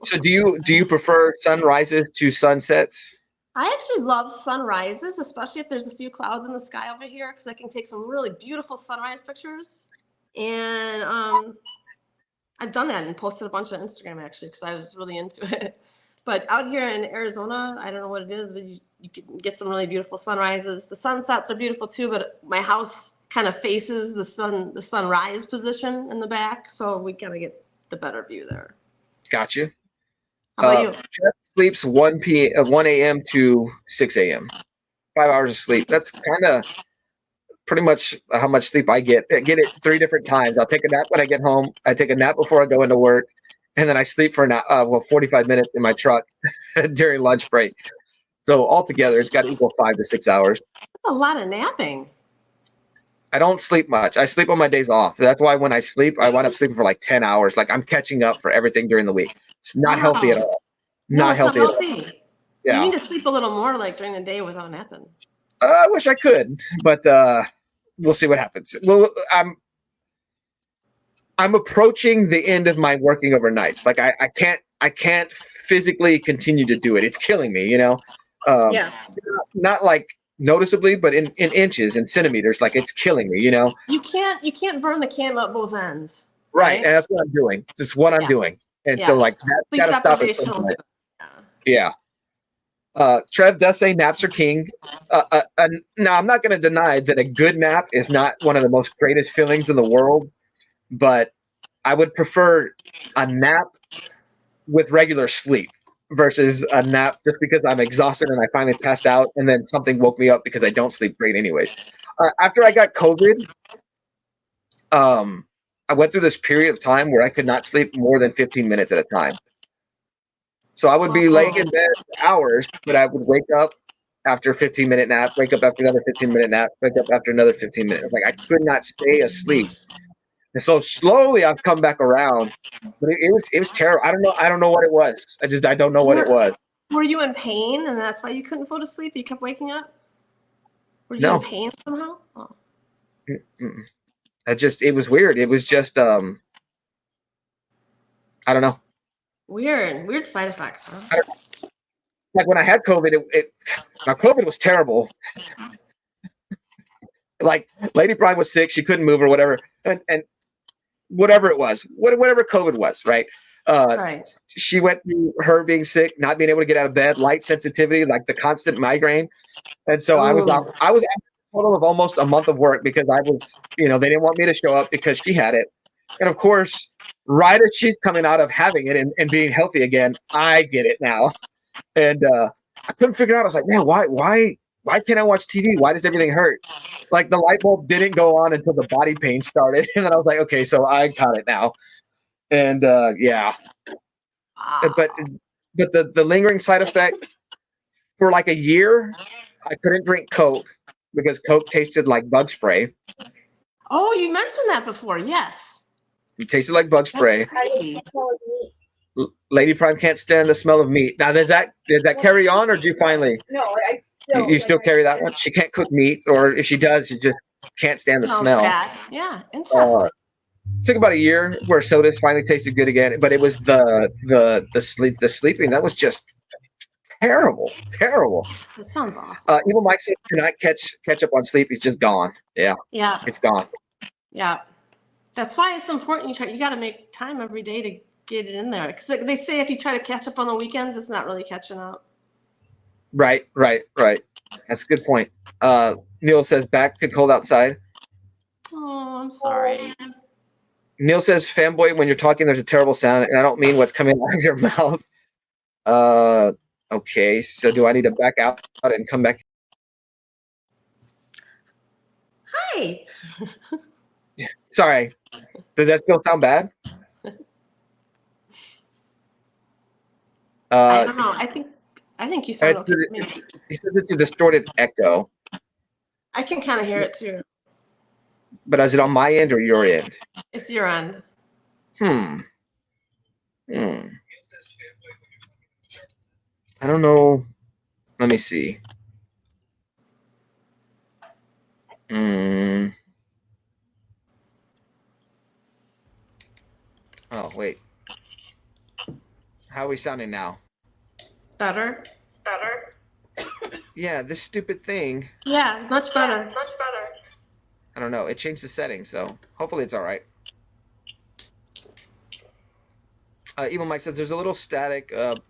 So do you prefer sunrises to sunsets? I actually love sunrises, especially if there's a few clouds in the sky over here, because I can take some really beautiful sunrise pictures. And I've done that and posted a bunch on Instagram actually, because I was really into it. But out here in Arizona, I don't know what it is, but you can get some really beautiful sunrises. The sunsets are beautiful too, but my house kind of faces the sunrise position in the back, so we kind of get the better view there. Got you. How about you? Jeff sleeps 1 a.m. to 6 a.m. 5 hours of sleep. That's kind of pretty much how much sleep I get. I get it 3 different times. I'll take a nap when I get home. I take a nap before I go into work. And then I sleep for 45 minutes in my truck during lunch break. So altogether, it's got to equal 5 to 6 hours. That's a lot of napping. I don't sleep much. I sleep on my days off. That's why when I sleep, I wind up sleeping for like 10 hours. Like I'm catching up for everything during the week. It's not healthy at all. Not healthy at all. Yeah. You need to sleep a little more like during the day without napping. I wish I could, but we'll see what happens. Well, I'm approaching the end of my working overnights. Like I can't physically continue to do it. It's killing me, Yeah. Not like noticeably, but in inches and centimeters, like it's killing me, You can't burn the candle at both ends. Right. And that's what I'm doing. This is what I'm doing. And Yeah. so like that's Sleep got to stop at deprivation some will do point. it. Yeah. Yeah. Trev does say naps are king. Now, I'm not going to deny that a good nap is not one of the most greatest feelings in the world, but I would prefer a nap with regular sleep versus a nap just because I'm exhausted and I finally passed out and then something woke me up because I don't sleep great anyways. After I got COVID, I went through this period of time where I could not sleep more than 15 minutes at a time. So I would be laying in bed for hours, but I would wake up after a 15-minute nap, wake up after another 15-minute nap, wake up after another 15 minutes. Like I could not stay asleep. And so slowly I've come back around. But it was terrible. I don't know what it was. I don't know what it was. Were you in pain and that's why you couldn't go to sleep? You kept waking up? Were you No. in pain somehow? Oh. It was weird. It was just I don't know. Weird side effects, huh? Like when I had COVID, now COVID was terrible. Like Lady Prime was sick, she couldn't move or whatever, and whatever it was, whatever COVID was, right? Right. She went through her being sick, not being able to get out of bed, light sensitivity, like the constant migraine, and so I was out a total of almost a month of work because I was, they didn't want me to show up because she had it, and of course, right as she's coming out of having it and being healthy again, I get it now, and I couldn't figure out. I was like, man, why can't I watch TV? Why does everything hurt? Like the light bulb didn't go on until the body pain started. And then I was like, okay, so I got it now. And yeah. But the lingering side effect for like a year, I couldn't drink Coke because Coke tasted like bug spray. Oh, you mentioned that before. Yes. It tasted like bug spray. I smell of meat. Lady Prime can't stand the smell of meat. Now, did that carry on, or did you finally? No, You still carry that one? She can't cook meat, or if she does, she just can't stand the smell. Bad. Yeah, interesting. It took about a year where sodas finally tasted good again, but it was the sleeping that was just terrible. That sounds awful. Evil Mike says cannot catch up on sleep. He's just gone. Yeah, it's gone. Yeah, that's why it's important. You got to make time every day to get it in there, because they say if you try to catch up on the weekends, it's not really catching up. Right. That's a good point. Neil says back to cold outside. Oh, I'm sorry. Neil says fanboy, when you're talking, there's a terrible sound, and I don't mean what's coming out of your mouth. Okay, so do I need to back out and come back? Hi. Sorry. Does that still sound bad? I don't know. I think you sound okay to me. He says it's a distorted echo. I can kind of hear it too. But is it on my end or your end? It's your end. I don't know. Let me see. Oh, wait. How are we sounding now? Better. Yeah, this stupid thing. Yeah, much better. I don't know. It changed the settings, so hopefully it's all right. Evil Mike says there's a little static, but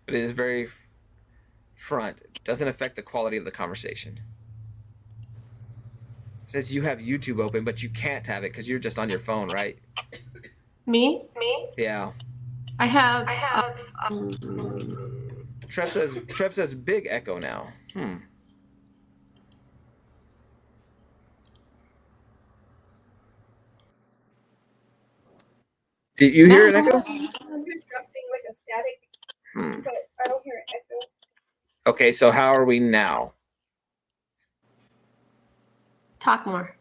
it is very front. It doesn't affect the quality of the conversation. It says you have YouTube open, but you can't have it because you're just on your phone, right? Me? Yeah. I have. Trev says big echo now. Did you hear an echo? I'm disrupting like a static, but I don't hear an echo. Okay, so how are we now? Talk more.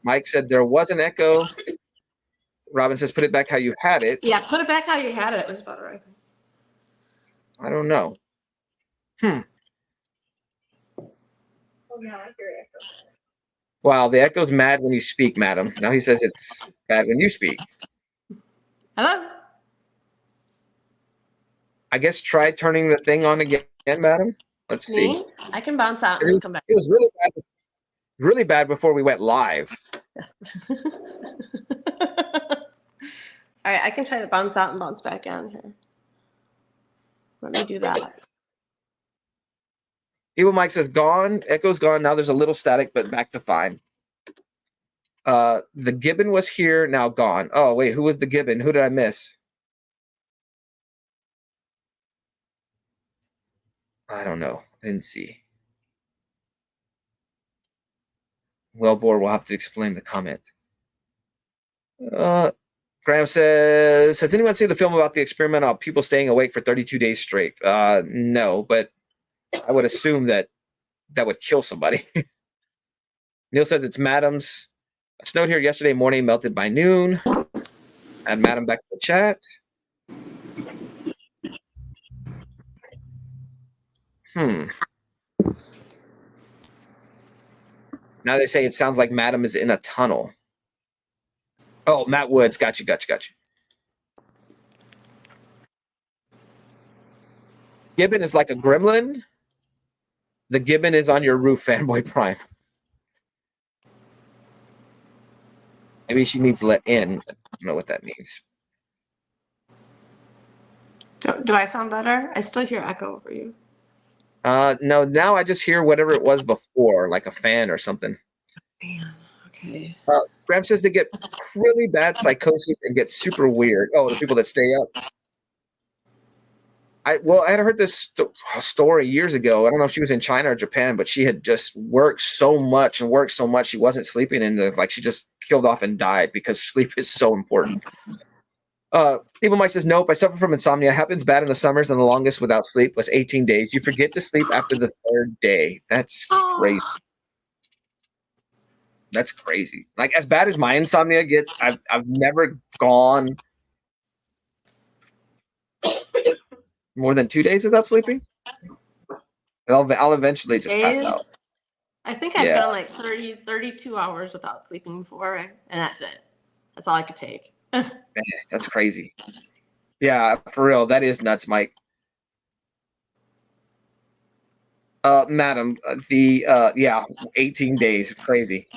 Mike said there was an echo. Robin says put it back how you had it. Yeah, put it back how you had it. It was better, I think. I don't know. Oh, now I hear an echo. Wow, the echo's mad when you speak, madam. Now he says it's bad when you speak. Hello? I guess try turning the thing on again, madam. Let's see. Me? I can bounce out and come back. It was really bad before we went live. Yes. All right, I can try to bounce out and bounce back in here. Let me do that. Evil Mike says gone. Echo's gone. Now there's a little static, but back to fine. The Gibbon was here, now gone. Oh, wait, who was the Gibbon? Who did I miss? I don't know. Didn't see. Wellbore will have to explain the comment. Graham says, has anyone seen the film about the experiment on people staying awake for 32 days straight? No, but I would assume that would kill somebody. Neil says it's Madam's. It snowed here yesterday morning, melted by noon. Add Madam back to the chat. Now they say it sounds like Madam is in a tunnel. Oh, Matt Woods. Got you. Gibbon is like a gremlin. The Gibbon is on your roof, Fanboy Prime. Maybe she needs let in. I don't know what that means. Do I sound better? I still hear echo over you. No, now I just hear whatever it was before, like a fan or something. Man, okay. Graham says they get really bad psychosis and get super weird. Oh, the people that stay up. I had heard this story years ago. I don't know if she was in China or Japan, but she had just worked so much she wasn't sleeping, and like she just killed off and died because sleep is so important. Evil Mike says, nope, I suffer from insomnia. It happens bad in the summers, and the longest without sleep was 18 days. You forget to sleep after the third day. That's crazy. That's crazy. Like, as bad as my insomnia gets, I've never gone more than 2 days without sleeping. I'll eventually just pass out. I think I've gone like 32 hours without sleeping before, and that's it. That's all I could take. Man, that's crazy. Yeah, for real. That is nuts, Mike. Madam, 18 days. Crazy.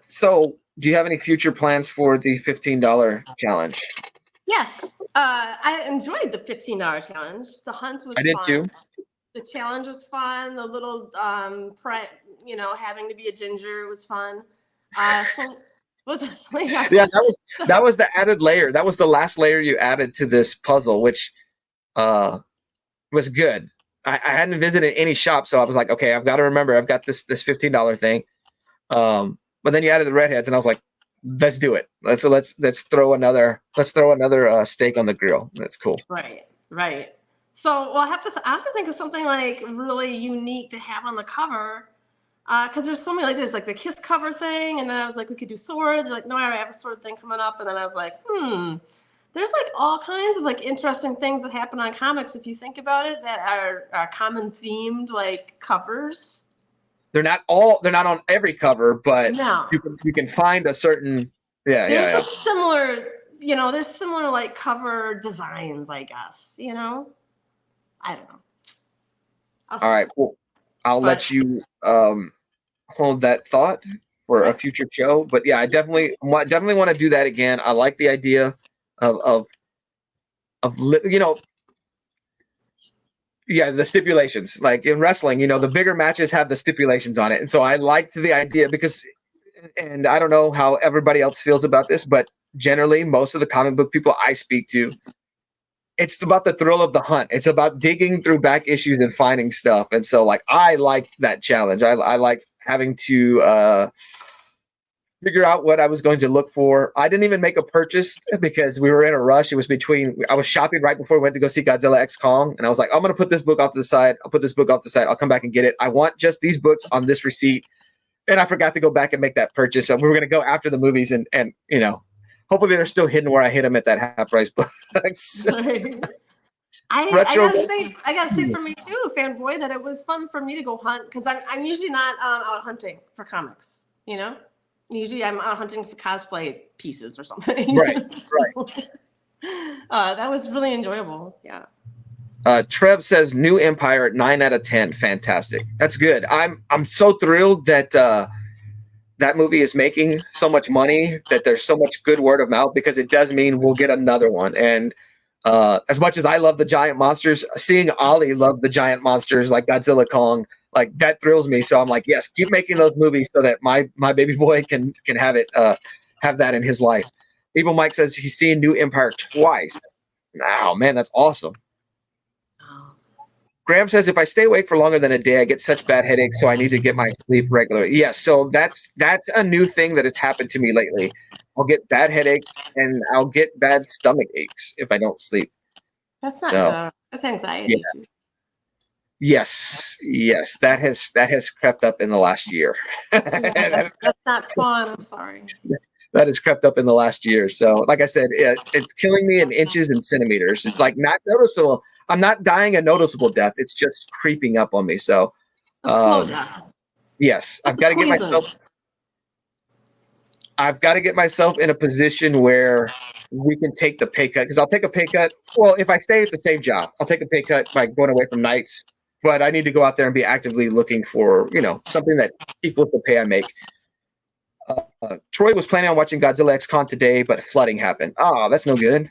So do you have any future plans for the $15 challenge? Yes. I enjoyed the $15 challenge. The hunt was fun. I did too. The challenge was fun. The little having to be a ginger was fun. Yeah, that was the added layer. That was the last layer you added to this puzzle, which was good. I hadn't visited any shop, so I was like, okay, I've got to remember I've got this $15 thing. But then you added the redheads, and I was like, let's do it. Let's throw another steak on the grill. That's cool. Right. So I have to think of something like really unique to have on the cover. Because there's so many, there's the kiss cover thing, and then I was like, we could do swords. No, I already have a sword thing coming up, and then I was like, there's all kinds of interesting things that happen on comics if you think about it that are common themed covers. They're not on every cover, but no. you can find a certain there's similar there's similar cover designs, I guess. I don't know. All right, well, I'll let you hold that thought for a future show. But yeah, I definitely want to do that again. I like the idea of the stipulations. Like in wrestling, the bigger matches have the stipulations on it, and so I liked the idea because, and I don't know how everybody else feels about this, but generally, most of the comic book people I speak to, it's about the thrill of the hunt. It's about digging through back issues and finding stuff. And so I liked that challenge. I liked having to figure out what I was going to look for. I didn't even make a purchase because we were in a rush. It was I was shopping right before we went to go see Godzilla X Kong. And I was like, I'm going to put this book off to the side. I'll put this book off to the side. I'll come back and get it. I want just these books on this receipt. And I forgot to go back and make that purchase. So we were going to go after the movies and hopefully they're still hidden where I hid them at that half price book. I gotta say for me too, fanboy, that it was fun for me to go hunt because I'm usually not out hunting for comics. Usually I'm out hunting for cosplay pieces or something. Right. That was really enjoyable. Yeah. Trev says New Empire at 9 out of 10. Fantastic. That's good. I'm so thrilled that that movie is making so much money that there's so much good word of mouth, because it does mean we'll get another one. And as much as I love the giant monsters, seeing Ollie love the giant monsters like Godzilla, Kong, like that thrills me. So I'm like, yes, keep making those movies so that my baby boy can have it, have that in his life. Evil Mike says he's seen New Empire twice. Oh man, that's awesome. Oh. Graham says if I stay awake for longer than a day, I get such bad headaches, so I need to get my sleep regularly. Yes, so that's a new thing that has happened to me lately. I'll get bad headaches and I'll get bad stomach aches if I don't sleep. That's not So, good. That's anxiety too. Yes, that has crept up in the last year. That's not fun. I'm sorry. That has crept up in the last year. So, like I said, it's killing me in inches and centimeters. It's like not noticeable. I'm not dying a noticeable death. It's just creeping up on me. So, A slow death. yes, I've got to get myself. I've got to get myself in a position where we can take the pay cut, because I'll take a pay cut. Well, if I stay at the same job, I'll take a pay cut by going away from nights. But I need to go out there and be actively looking for, something that equals the pay I make. Troy was planning on watching Godzilla X Con today, but flooding happened. Oh, that's no good.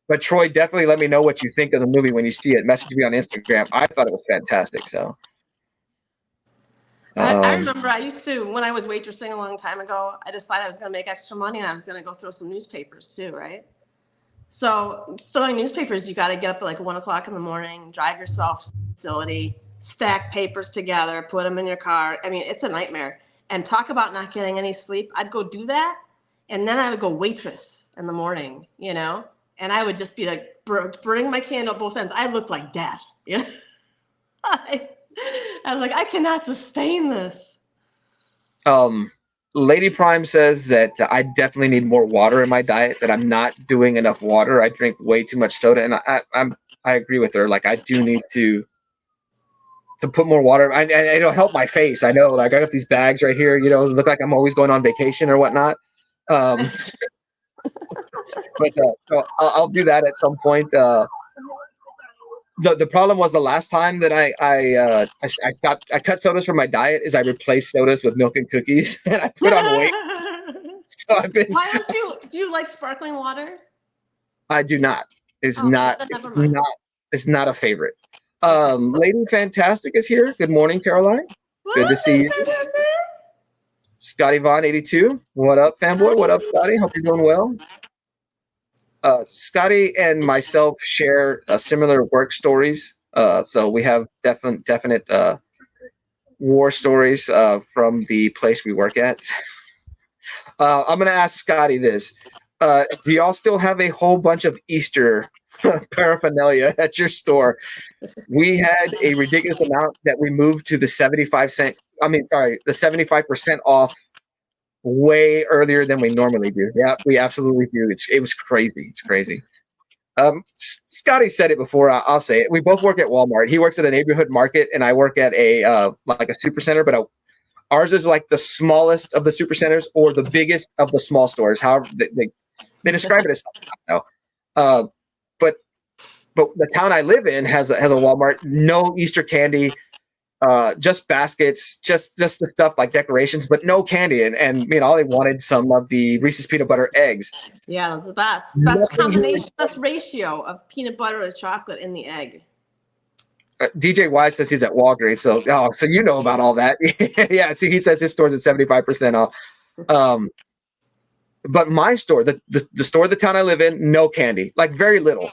But Troy, definitely let me know what you think of the movie when you see it. Message me on Instagram. I thought it was fantastic. So, I remember I used to, when I was waitressing a long time ago, I decided I was going to make extra money and I was going to go throw some newspapers too, right? So filling newspapers, you got to get up at like 1 o'clock in the morning, drive yourself to the facility, stack papers together, put them in your car. I mean, it's a nightmare. And talk about not getting any sleep. I'd go do that, and then I would go waitress in the morning, and I would just be like burning my candle at both ends. I looked like death. I was like, I cannot sustain this. Lady Prime says that I definitely need more water in my diet, that I'm not doing enough water. I drink way too much soda, and I agree with her. Like, I do need to put more water. And it'll help my face. I know, like I got these bags right here, look like I'm always going on vacation or whatnot. But so I'll do that at some point. The problem was the last time that I cut sodas from my diet is I replaced sodas with milk and cookies, and I put on weight. So I've been. Why don't you? Do you like sparkling water? I do not. It's not a favorite. Lady Fantastic is here. Good morning, Caroline. Good to see you. Scotty Vaughn 82. What up, fanboy? What up, Scotty? Hope you're doing well. Scotty and myself share similar work stories. So we have definite war stories from the place we work at. I'm going to ask Scotty this. Do y'all still have a whole bunch of Easter paraphernalia at your store? We had a ridiculous amount that we moved to the 75% off way earlier than we normally do. Yeah, we absolutely do. It was crazy. It's crazy. Scotty said it before. I'll say it. We both work at Walmart. He works at a neighborhood market, and I work at a like a super center. But ours is like the smallest of the super centers or the biggest of the small stores. However, they describe it as something. I don't know. But the town I live in has a Walmart. No Easter candy. Just baskets, just the stuff like decorations, but no candy. And Ollie wanted some of the Reese's peanut butter eggs. Yeah, that's the best. Best combination, best ratio of peanut butter and chocolate in the egg. DJ Y says he's at Walgreens, so you know about all that. Yeah, see, he says his store's at 75% off. But my store, the store of the town I live in, no candy, like very little.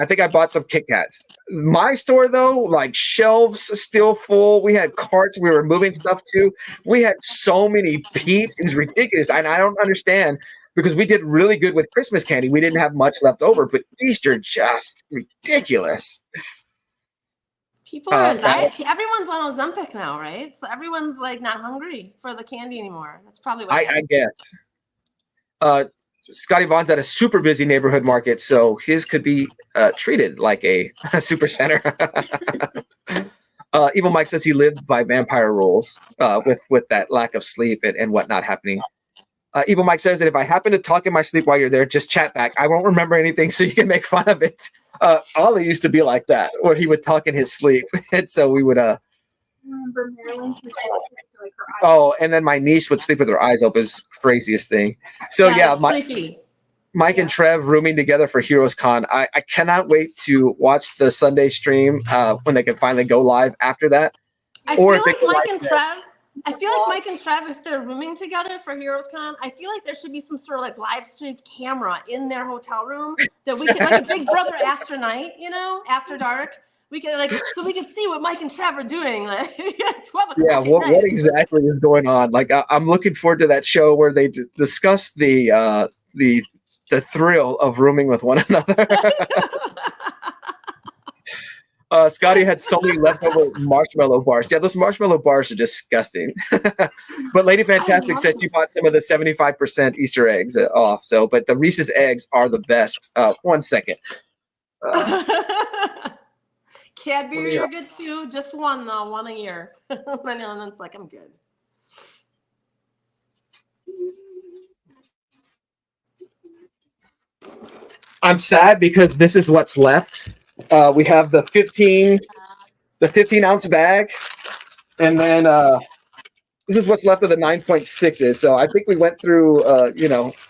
I think I bought some Kit Kats. My store, though, like shelves still full. We had carts we were moving stuff to. We had so many Peeps. It was ridiculous. And I don't understand, because we did really good with Christmas candy. We didn't have much left over, but Easter, just ridiculous. People are on diet. Everyone's on Ozempic now, right? So everyone's like not hungry for the candy anymore. That's probably what I guess. Scotty Vaughn's at a super busy neighborhood market, so his could be treated like a super center. Evil Mike says he lived by vampire rules with that lack of sleep and whatnot happening. Evil Mike says that if I happen to talk in my sleep while you're there, just chat back. I won't remember anything, so you can make fun of it. Ollie used to be like that, where he would talk in his sleep, and so we would Remember Marilyn? Who slept with, like, her eyes Oh, and then my niece would sleep with her eyes open. Is craziest thing. So yeah, it's freaky. Mike and Trev rooming together for Heroes Con. I cannot wait to watch the Sunday stream when they can finally go live after that. I Or feel if they like go Mike live and today. Trev. I feel like Mike and Trev, if they're rooming together for Heroes Con, I feel like there should be some sort of like live streamed camera in their hotel room that we can, like a Big Brother after night, you know, after dark. We can so we can see what Mike and Trev are doing, like 12 o'clock Yeah, at what night. exactly is going on? Like I'm looking forward to that show where they discuss the thrill of rooming with one another. Scotty had so many leftover marshmallow bars. Yeah, those marshmallow bars are disgusting. But Lady Fantastic said she bought some of the 75% Easter eggs off. So, but the Reese's eggs are the best. 1 second. Cadbury are good too. Just one though, one a year. And then it's like I'm good. I'm sad because this is what's left. We have the 15 ounce bag, and then this is what's left of the 9.6s. So I think we went through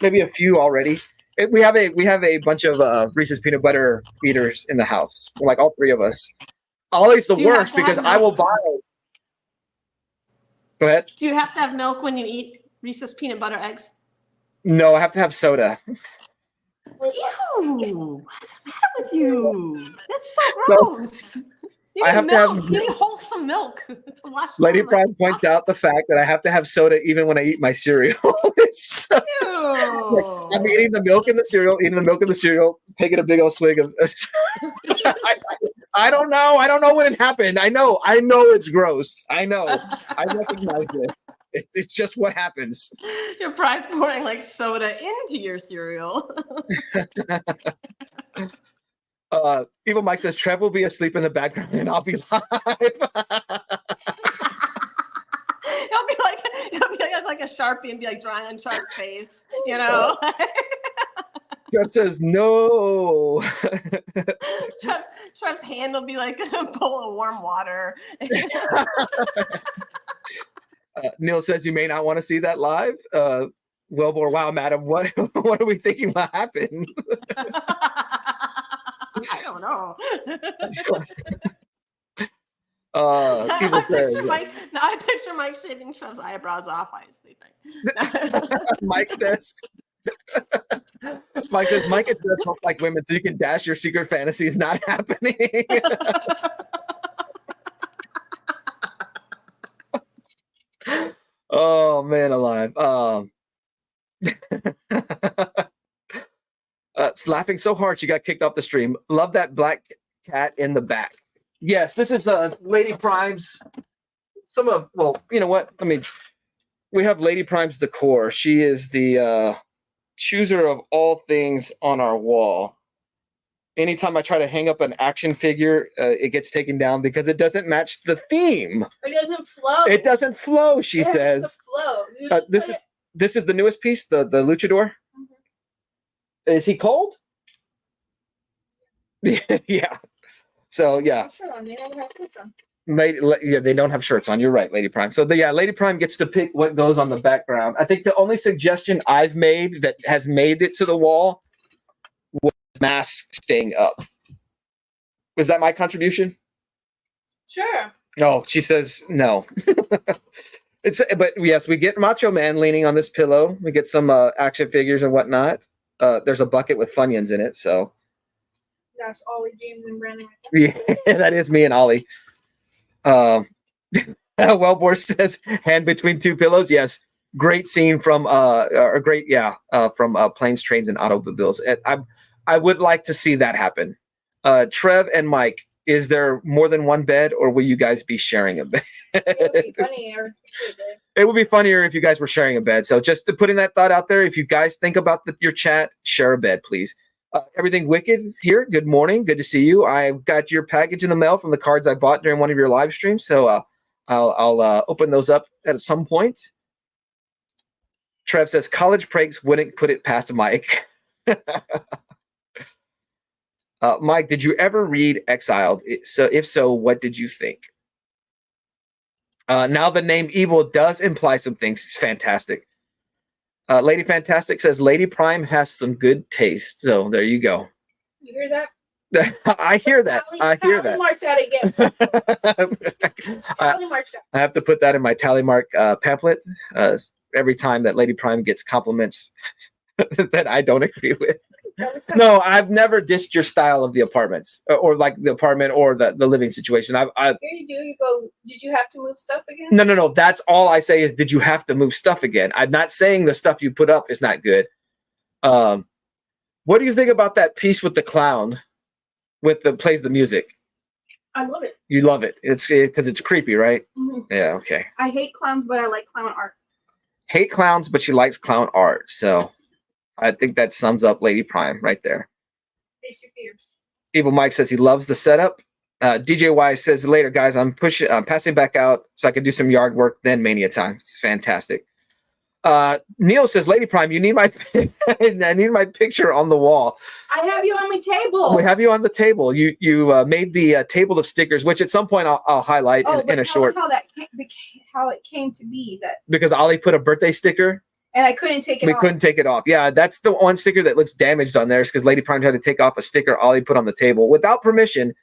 maybe a few already. We have a bunch of Reese's peanut butter eaters in the house, like all three of us. Ollie's the worst because I will buy. Go ahead. Do you have to have milk when you eat Reese's peanut butter eggs? No, I have to have soda. Ew! What's the matter with you? That's so gross. You need milk. You need wholesome milk to wash. Lady Prime points out the fact that I have to have soda even when I eat my cereal. So, like, I'm eating the milk in the cereal, taking a big old swig of. I don't know. I don't know when it happened. I know it's gross. I know. I recognize this. It's just what happens. You're probably pouring like soda into your cereal. Evil Mike says Trev will be asleep in the background and I'll be live. He'll be like a Sharpie and be like drawing on Trev's face, you know. Trev says no. Trev's hand will be like a bowl of warm water. Neil says you may not want to see that live. Wellbore, wow, madam, what are we thinking will happen? I don't know. I picture Mike shaving Trev's eyebrows off while he's sleeping. Mike says Mike and Trev look like women, so you can dash your secret fantasies not happening. Oh man alive. It's laughing so hard she got kicked off the stream. Love that black cat in the back. Yes, this is Lady Prime's. You know what? I mean, we have Lady Prime's decor. She is the chooser of all things on our wall. Anytime I try to hang up an action figure, it gets taken down because it doesn't match the theme. It doesn't flow. It doesn't flow, she says. Flow. This is the newest piece, the luchador. Mm-hmm. Is he cold? Yeah. So yeah. They don't have shirts on. You're right, Lady Prime. So Lady Prime gets to pick what goes on the background. I think the only suggestion I've made that has made it to the wall was mask staying up. Was that my contribution? Sure. No, she says no. But yes, we get Macho Man leaning on this pillow. We get some action figures and whatnot. There's a bucket with Funyuns in it. So that's Ollie, James, and Brandon. Yeah, that is me and Ollie. Wellbore says hand between two pillows. Yes, great scene from Planes, Trains, and Automobiles. I would like to see that happen. Trev and Mike, is there more than one bed, or will you guys be sharing a bed? It would be funnier. It would be funnier if you guys were sharing a bed. So just putting that thought out there, if you guys think about your chat, share a bed, please. Everything Wicked here. Good morning. Good to see you. I've got your package in the mail from the cards I bought during one of your live streams. So I'll open those up at some point. Trev says college pranks wouldn't put it past Mike. Mike, did you ever read Exiled? So if so, what did you think? Now the name Evil does imply some things. It's fantastic. Lady Fantastic says Lady Prime has some good taste. So there you go. You hear that? I hear that. I hear Tally that. mark that again. Tally mark that. I have to put that in my tally mark pamphlet every time that Lady Prime gets compliments that I don't agree with. No, I've never dissed your style of the apartments or like the apartment or the living situation. Here you do. You go, did you have to move stuff again? No. That's all I say is, did you have to move stuff again? I'm not saying the stuff you put up is not good. What do you think about that piece with the clown plays the music? I love it. You love it. It's because it's creepy, right? Mm-hmm. Yeah, okay. I hate clowns, but I like clown art. Hate clowns, but she likes clown art. So I think that sums up Lady Prime right there. Face your fears. Evil Mike says he loves the setup. DJ Y says later, guys, I'm passing back out so I can do some yard work, then Mania time. It's fantastic. Neil says, Lady Prime, you need I need my picture on the wall. I have you on my table. We have you on the table. You made the table of stickers, which at some point I'll highlight in a short. How it came to be that because Ollie put a birthday sticker. And I couldn't take it off. We couldn't take it off. Yeah, that's the one sticker that looks damaged on there is because Lady Prime had to take off a sticker Ollie put on the table without permission.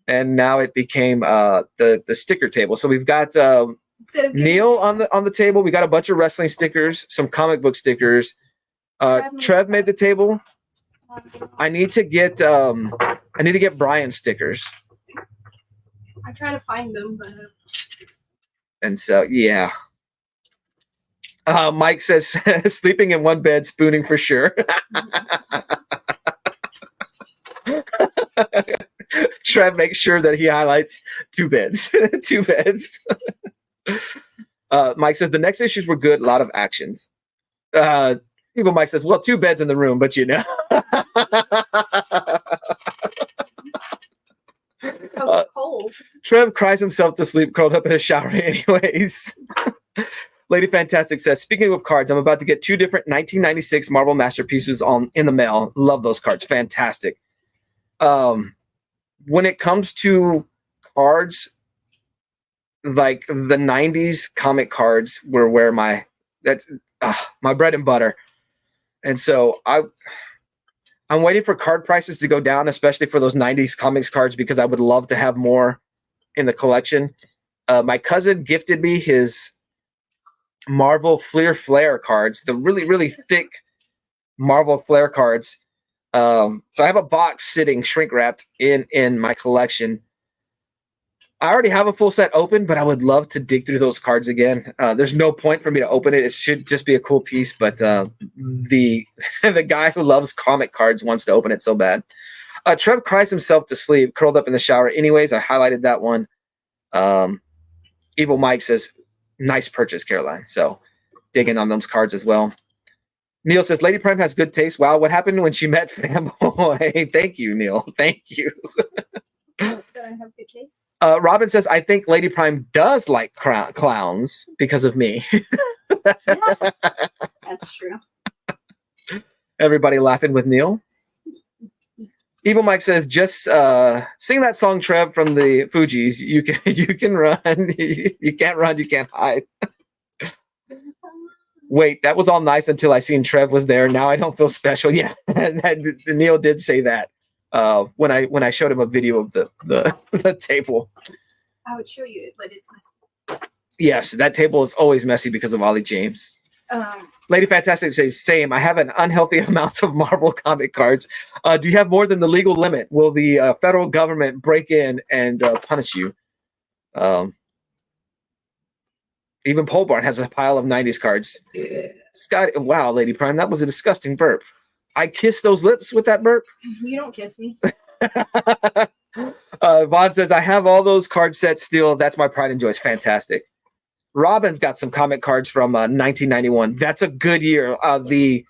And now it became the sticker table. So we've got Neil on the table. We got a bunch of wrestling stickers, some comic book stickers. Trev made the table. I need to get Brian stickers. I try to find them, but and so yeah. Mike says sleeping in one bed, spooning for sure. Trev makes sure that he highlights 2 beds. 2 beds. Mike says the next issues were good, a lot of actions. Evil Mike says, well, 2 beds in the room, but you know. Cold. Trev cries himself to sleep, curled up in a shower anyways. Lady Fantastic says, speaking of cards, I'm about to get 2 different 1996 Marvel Masterpieces in the mail. Love those cards. Fantastic. When it comes to cards, like the 90s comic cards were where my bread and butter. And so I'm waiting for card prices to go down, especially for those 90s comics cards, because I would love to have more in the collection. My cousin gifted me his Marvel Flair cards, the really, really thick Marvel Flair cards. So I have a box sitting shrink wrapped in my collection. I already have a full set open, but I would love to dig through those cards again. There's no point for me to open it. It should just be a cool piece, but the guy who loves comic cards wants to open it so bad. Trev cries himself to sleep, curled up in the shower. Anyways, I highlighted that one. Evil Mike says, nice purchase, Caroline. So digging on those cards as well. Neil says, Lady Prime has good taste. Wow, what happened when she met Fanboy? Thank you, Neil. Thank you. I have good taste. Robin says, I think Lady Prime does like clowns because of me. That's true. Everybody laughing with Neil. Evil Mike says, just sing that song, Trev, from the Fugees. You can run. You can't run. You can't hide. Wait, that was all nice until I seen Trev was there. Now I don't feel special. Yeah, Neil did say that when I showed him a video of the table. I would show you it, but it's messy. Yes, that table is always messy because of Ollie James. Lady Fantastic says, same. I have an unhealthy amount of Marvel comic cards. Do you have more than the legal limit? Will the federal government break in and punish you? Even Pole Barn has a pile of 90s cards. Scott, wow, Lady Prime, that was a disgusting burp. I kissed those lips with that burp. You don't kiss me. Vaughn says, I have all those card sets still. That's my pride and joy. It's fantastic. Robin's got some comic cards from 1991. That's a good year. The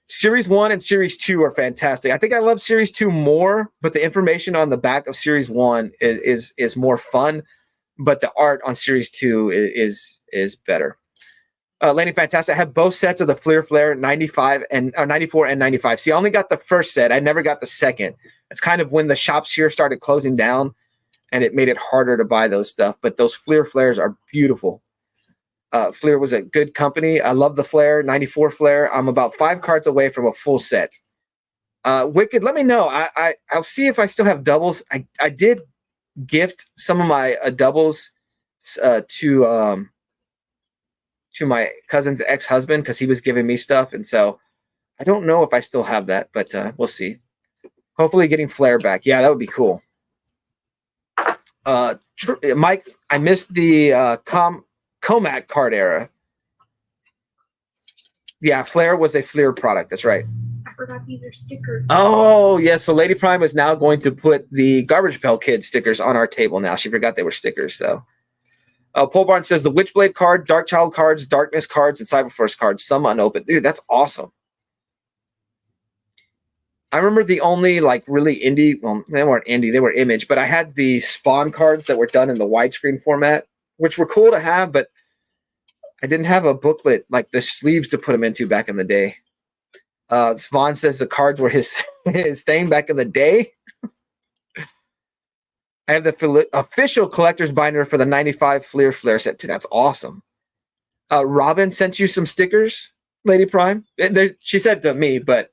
Series 1 and Series 2 are fantastic. I think I love Series 2 more, but the information on the back of Series 1 is more fun, but the art on Series 2 is better. Lady Fantastic, I have both sets of the Flair 94 and 95. See, I only got the first set. I never got the second. It's kind of when the shops here started closing down. and it made it harder to buy those stuff. But those Fleer flares are beautiful. Fleer was a good company. I love the flare, 94 flare. I'm about 5 cards away from a full set. Wicked, let me know. I'll see if I still have doubles. I did gift some of my doubles to my cousin's ex-husband because he was giving me stuff, and so I don't know if I still have that, but we'll see. Hopefully getting flare back. Yeah, that would be cool. Mike, I missed the Comac card era. Yeah, flare was a Fleer product. That's right. I forgot these are stickers. Oh, yes. So Lady Prime is now going to put the Garbage Pail Kid stickers on our table now. She forgot they were stickers, so. Pole Barn says the Witchblade card, Dark Child cards, Darkness cards, and Cyberforce cards, some unopened. Dude, that's awesome. I remember the only like really indie, well, they weren't indie, they were Image, but I had the Spawn cards that were done in the widescreen format, which were cool to have, but I didn't have a booklet like the sleeves to put them into back in the day. Vaughn says the cards were his thing back in the day. I have the official collector's binder for the 95 Fleer Flare set. Dude, that's awesome. Robin sent you some stickers, Lady Prime. She said to me, but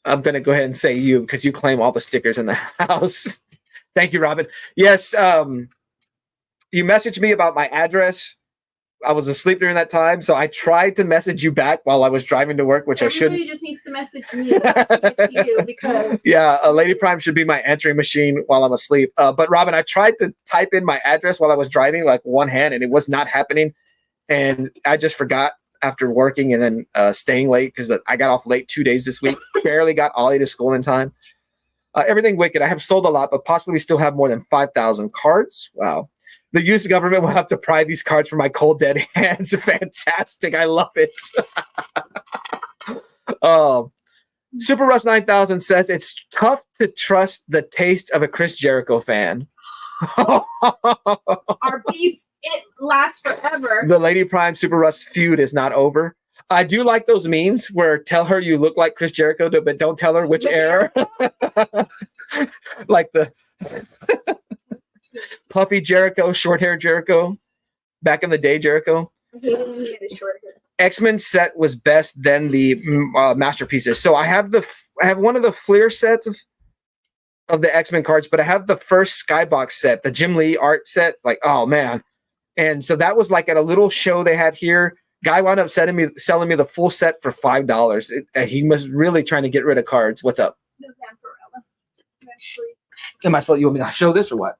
I'm going to go ahead and say you because you claim all the stickers in the house. Thank you, Robin. Yes, you messaged me about my address. I was asleep during that time, so I tried to message you back while I was driving to work, which Everybody I shouldn't. just needs to message me to you because Yeah, Lady Prime should be my answering machine while I'm asleep. But Robin, I tried to type in my address while I was driving, like one hand, and it was not happening. And I just forgot after working and then staying late because I got off late 2 days this week. Barely got Ollie to school in time. Everything wicked. I have sold a lot, but possibly still have more than 5,000 cards. Wow. The U.S. government will have to pry these cards from my cold dead hands. Fantastic. I love it. Super Russ 9000 says it's tough to trust the taste of a Chris Jericho fan. our beef, it lasts forever. The Lady Prime Super Russ feud is not over. I do like those memes where tell her you look like Chris Jericho, but don't tell her which era. Like the puffy Jericho, short hair Jericho, back in the day Jericho. He had a short hair. X-Men set was best, then the masterpieces. So I have one of the Fleer sets of the X-Men cards, but I have the first Skybox set, the Jim Lee art set. Like, oh man. And so that was like at a little show they had here. Guy wound up selling me the full set for $5. He was really trying to get rid of cards. What's up? The Vampirella. Actually. Am I supposed? You want me to show this or what?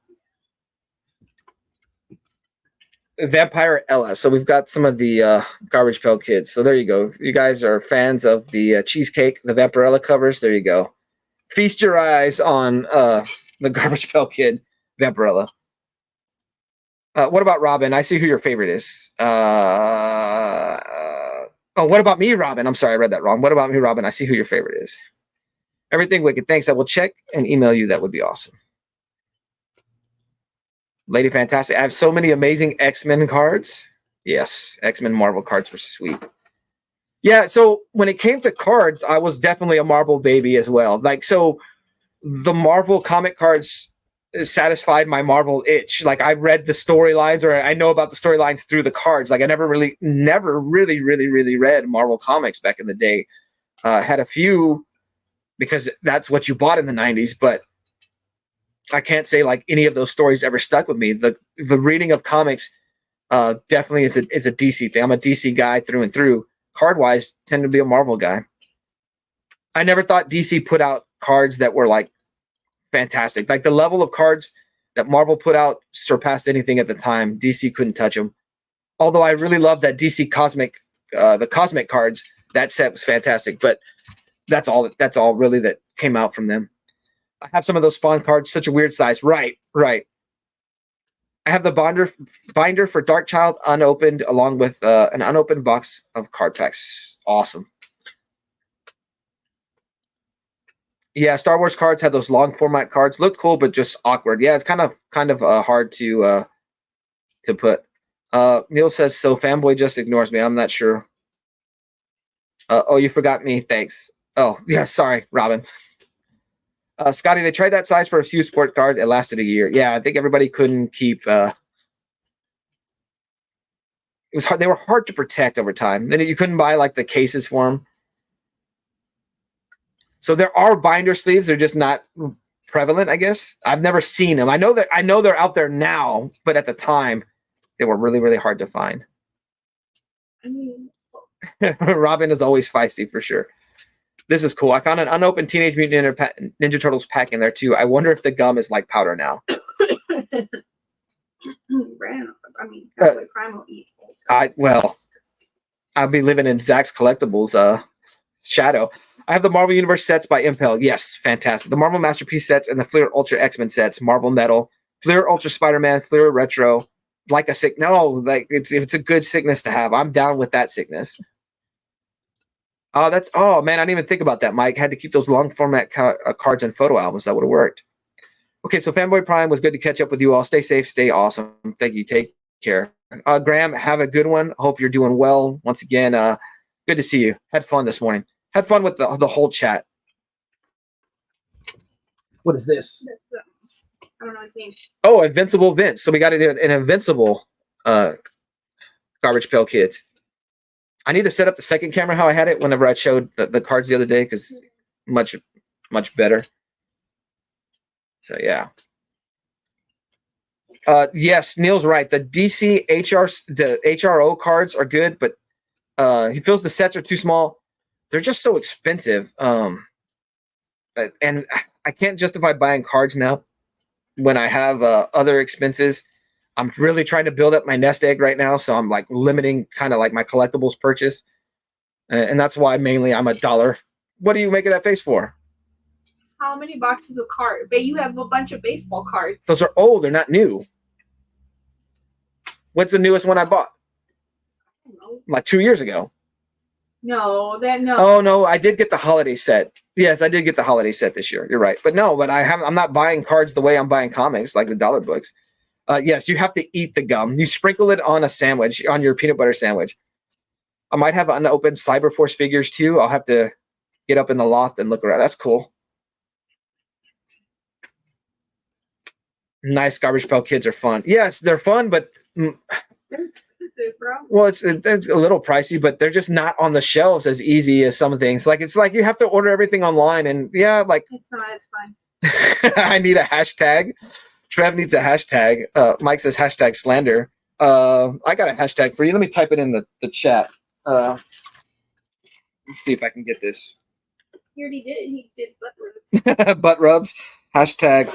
Vampire Ella. So we've got some of the Garbage Pail Kids. So there you go. You guys are fans of the cheesecake, the Vampirella covers. There you go. Feast your eyes on the Garbage Pail Kid Vampirella. What about Robin? I see who your favorite is. What about me, Robin? I'm sorry, I read that wrong. What about me, Robin? I see who your favorite is. Everything wicked. Thanks. I will check and email you. That would be awesome. Lady Fantastic. I have so many amazing X-Men cards. Yes, X-Men Marvel cards were sweet. Yeah, so when it came to cards, I was definitely a Marvel baby as well. Like, so the Marvel comic cards satisfied my Marvel itch. Like, I read the storylines, or I know about the storylines through the cards. Like, I never really read Marvel comics back in the day. Had a few because that's what you bought in the 90s, but I can't say like any of those stories ever stuck with me. The reading of comics definitely is a DC thing. I'm a DC guy through and through. Card wise, tend to be a Marvel guy. I never thought DC put out cards that were like fantastic. Like the level of cards that Marvel put out surpassed anything at the time. DC couldn't touch them. Although I really love that DC Cosmic, the Cosmic cards. That set was fantastic. But that's all really that came out from them. I have some of those Spawn cards, such a weird size. Right. I have the binder for Dark Child unopened, along with an unopened box of card packs. Awesome. Yeah, Star Wars cards had those long format cards. Look cool, but just awkward. Yeah, it's kind of hard to put. Neil says, so fanboy just ignores me. I'm not sure. Oh, you forgot me. Thanks. Oh, yeah, sorry, Robin. Scotty, they tried that size for a few sport cards. It lasted a year. Yeah, I think everybody couldn't keep. It was hard. They were hard to protect over time. Then you couldn't buy like the cases for them. So there are binder sleeves. They're just not prevalent, I guess. I've never seen them. I know they're out there now, but at the time, they were really, really hard to find. I mean, Robin is always feisty for sure. This is cool. I found an unopened Teenage Mutant Ninja Turtles pack in there too. I wonder if the gum is like powder now. Prime will eat. I'll be living in Zach's Collectibles shadow. I have the Marvel Universe sets by Impel. Yes, fantastic. The Marvel Masterpiece sets and the Fleer Ultra X-Men sets. Marvel Metal, Fleer Ultra Spider-Man, Fleer Retro. Like a sick. No, like it's a good sickness to have. I'm down with that sickness. Oh man, I didn't even think about that, Mike. Had to keep those long format cards and photo albums. That would have worked. Okay, so Fanboy Prime was good to catch up with you all. Stay safe, stay awesome. Thank you. Take care. Graham, have a good one. Hope you're doing well. Once again, good to see you. Had fun this morning. Had fun with the whole chat. What is this? I don't know his name. Oh, Invincible Vince. So we got an Invincible Garbage Pail Kids. I need to set up the second camera how I had it whenever I showed the cards the other day because much better. So yeah. Yes, Neil's right. The DC the HRO cards are good, but he feels the sets are too small. They're just so expensive. And I can't justify buying cards now when I have other expenses. I'm really trying to build up my nest egg right now, so I'm like limiting kind of like my collectibles purchase, and that's why mainly I'm $1. What are you making that face for? How many boxes of cards? But you have a bunch of baseball cards. Those are old. They're not new. What's the newest one I bought? I don't know. Like 2 years ago. No. Oh no, I did get the holiday set. Yes, I did get the holiday set this year. You're right, but I'm not buying cards the way I'm buying comics, like the dollar books. Yes, you have to eat the gum. You sprinkle it on a sandwich, on your peanut butter sandwich. I might have unopened Cyberforce figures too. I'll have to get up in the loft and look around. That's cool. Nice Garbage Pail Kids are fun. Yes, they're fun, but they're expensive, bro. Well, it's a little pricey, but they're just not on the shelves as easy as some things. Like it's like you have to order everything online, and yeah, like it's not as fun. I need a hashtag. Trev needs a hashtag. Mike says hashtag slander. I got a hashtag for you. Let me type it in the chat. Let's see if I can get this. He already did it. He did butt rubs. Butt rubs. Hashtag.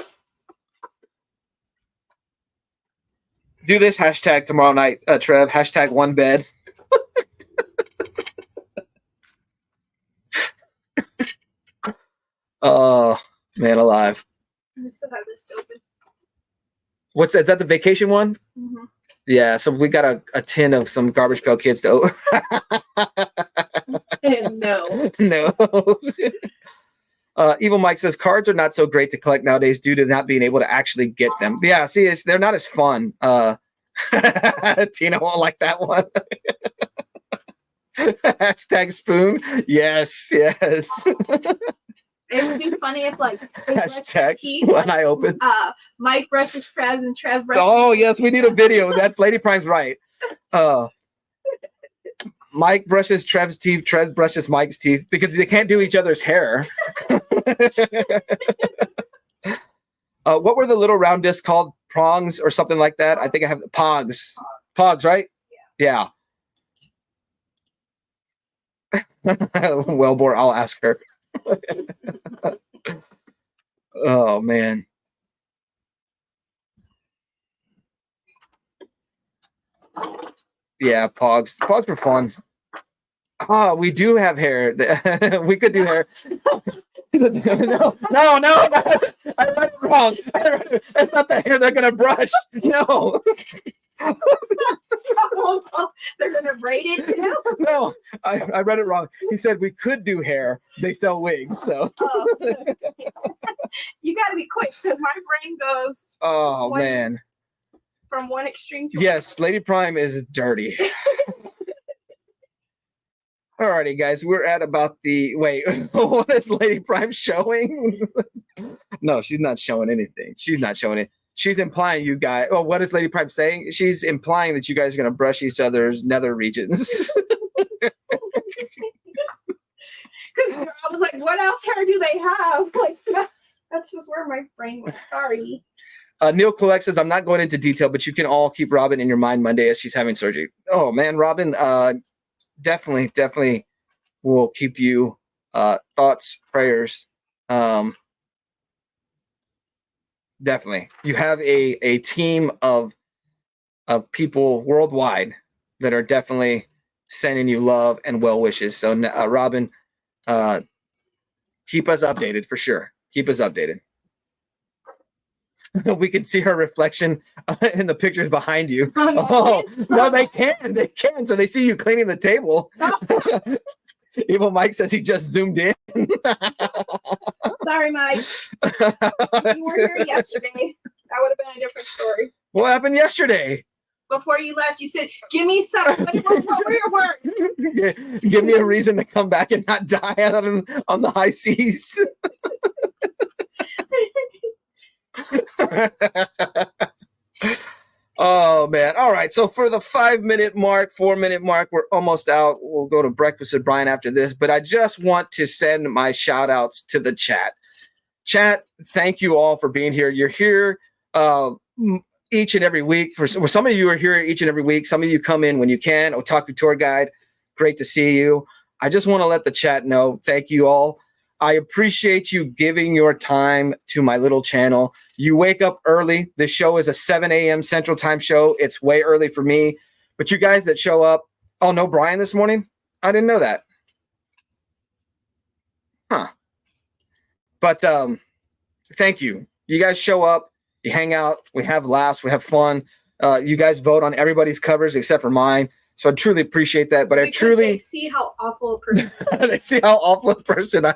Do this hashtag tomorrow night, Trev. Hashtag one bed. Oh, man alive. I still have this open. What's that? Is that the vacation one? Mm-hmm. Yeah, so we got a tin of some Garbage Pail Kids to No. Evil Mike says cards are not so great to collect nowadays due to not being able to actually get them. Yeah, see, they're not as fun. Tina won't like that one. Hashtag spoon. Yes. It would be funny if hashtag when I open. Mike brushes Trev's and Trev brushes. Oh yes, we need a video. That's Lady Prime's right. Mike brushes Trev's teeth. Trev brushes Mike's teeth because they can't do each other's hair. What were the little round discs called? Prongs or something like that? I think I have Pogs. Pogs, right? Yeah. Well, Bor, I'll ask her. Oh man. Yeah, Pogs. Pogs were fun. Oh, we do have hair. We could do hair. No. I read it wrong. That's not the hair they're gonna brush. No. They're gonna braid it too? No, I read it wrong. He said we could do hair. They sell wigs, so. Oh. You gotta be quick because my brain goes. Oh man. From one extreme to yes, Lady Prime is dirty. Alrighty, guys, we're at about the wait. What is Lady Prime showing? No, she's not showing anything. She's not showing it. She's implying you guys. Oh, what is Lady Prime saying? She's implying that you guys are going to brush each other's nether regions. Because I was like, what else hair do they have? Like, that's just where my brain went. Sorry. Neil Collect says, I'm not going into detail, but you can all keep Robin in your mind Monday as she's having surgery. Oh, man, Robin, definitely will keep you thoughts, prayers. Definitely. You have a team of people worldwide that are definitely sending you love and well wishes. So, Robin, keep us updated for sure. Keep us updated. We can see her reflection in the pictures behind you. Oh, no, they can. They can. So they see you cleaning the table. Evil Mike says he just zoomed in. Sorry, Mike. If you were here yesterday, that would have been a different story. What happened yesterday? Before you left, you said, give me some. What were your words? Give me a reason to come back and not die on the high seas. Oh man. All right. So for the 5-minute mark, 4-minute mark, we're almost out. We'll go to breakfast with Brian after this, but I just want to send my shout outs to the chat. Chat, thank you all for being here. You're here each and every week. For some of you are here each and every week. Some of you come in when you can. Otaku Tour Guide, great to see you. I just want to let the chat know, thank you all. I appreciate you giving your time to my little channel. You wake up early. The show is a 7 a.m. Central Time show. It's way early for me. But you guys that show up, oh, no Brian this morning? I didn't know that. Huh. But thank you. You guys show up. You hang out. We have laughs. We have fun. You guys vote on everybody's covers except for mine. So I truly appreciate that. But because I truly they see how awful a person they see how awful a person I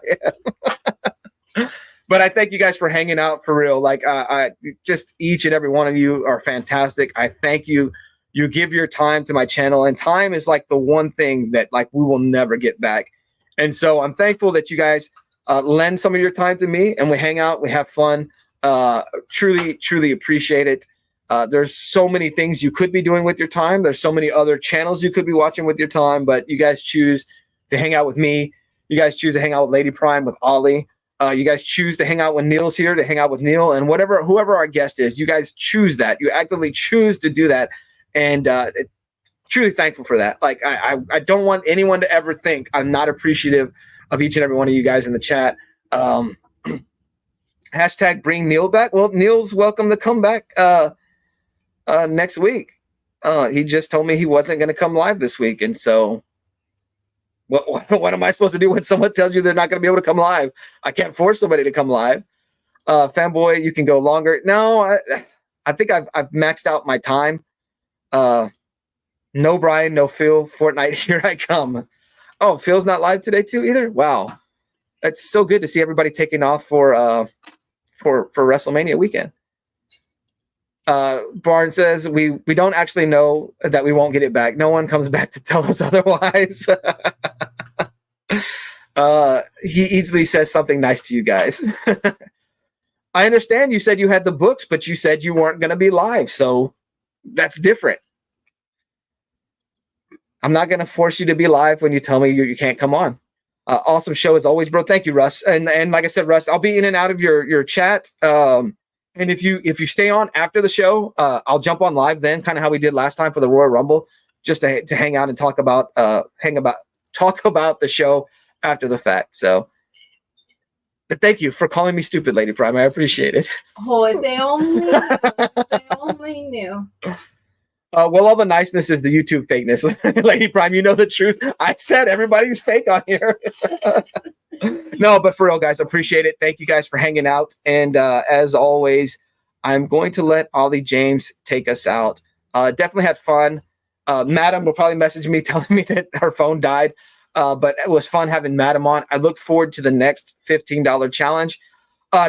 am. But I thank you guys for hanging out for real. Like I just each and every one of you are fantastic. I thank you. You give your time to my channel, and time is like the one thing that like we will never get back. And so I'm thankful that you guys lend some of your time to me, and we hang out, we have fun. Truly appreciate it. There's so many things you could be doing with your time. There's so many other channels you could be watching with your time, but you guys choose to hang out with me. You guys choose to hang out with Lady Prime, with Ollie. You guys choose to hang out when Neil's here, to hang out with Neil, and whoever our guest is. You guys choose that. You actively choose to do that, and truly thankful for that. Like I don't want anyone to ever think I'm not appreciative of each and every one of you guys in the chat. Hashtag bring Neil back. Well, Neil's welcome to come back next week. He just told me he wasn't going to come live this week, and so what am I supposed to do when someone tells you they're not going to be able to come live? I can't force somebody to come live. Fanboy, you can go longer. No, I think I've maxed out my time. No Brian, no Phil. Fortnite, here I come. Oh, Phil's not live today too either. Wow, it's so good to see everybody taking off for WrestleMania weekend. Barnes says we don't actually know that we won't get it back. No one comes back to tell us otherwise. He easily says something nice to you guys. I understand you said you had the books, but you said you weren't going to be live, so that's different. I'm not going to force you to be live when you tell me you can't come on. Awesome show as always, bro. Thank you, Russ. And like I said, Russ, I'll be in and out of your chat. And if you stay on after the show, I'll jump on live then, kind of how we did last time for the Royal Rumble, just to hang out and talk about the show after the fact. So, but thank you for calling me stupid, Lady Prime. I appreciate it. Oh, if they only knew. Well, all the niceness is the YouTube fakeness. Lady Prime, you know the truth. I said everybody's fake on here. No, but for real, guys, appreciate it. Thank you guys for hanging out. And as always, I'm going to let Ollie James take us out. Definitely had fun. Madam will probably message me telling me that her phone died. But it was fun having Madam on. I look forward to the next $15 challenge.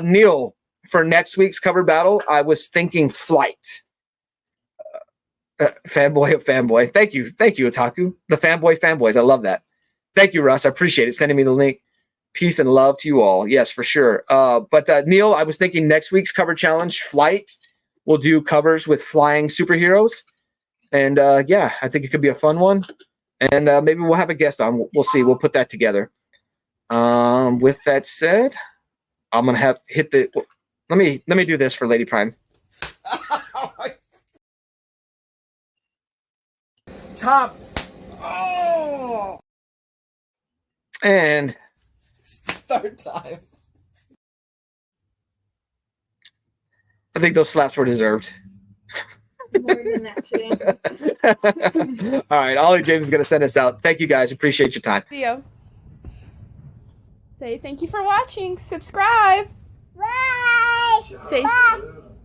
Neil, for next week's cover battle, I was thinking Flight. Fanboy of fanboy. Thank you, Otaku. The fanboys. I love that. Thank you, Russ. I appreciate it. Sending me the link. Peace and love to you all. Yes, for sure. But Neil, I was thinking next week's cover challenge, Flight. We'll do covers with flying superheroes. And yeah, I think it could be a fun one. And maybe we'll have a guest on. We'll see. We'll put that together. With that said, I'm gonna have to hit the. Let me do this for Lady Prime. Top. Oh. And Third time. I think those slaps were deserved. More than that today. All right, Ollie James is gonna send us out. Thank you guys. Appreciate your time. Video. Say thank you for watching. Subscribe. Bye. Say Bye.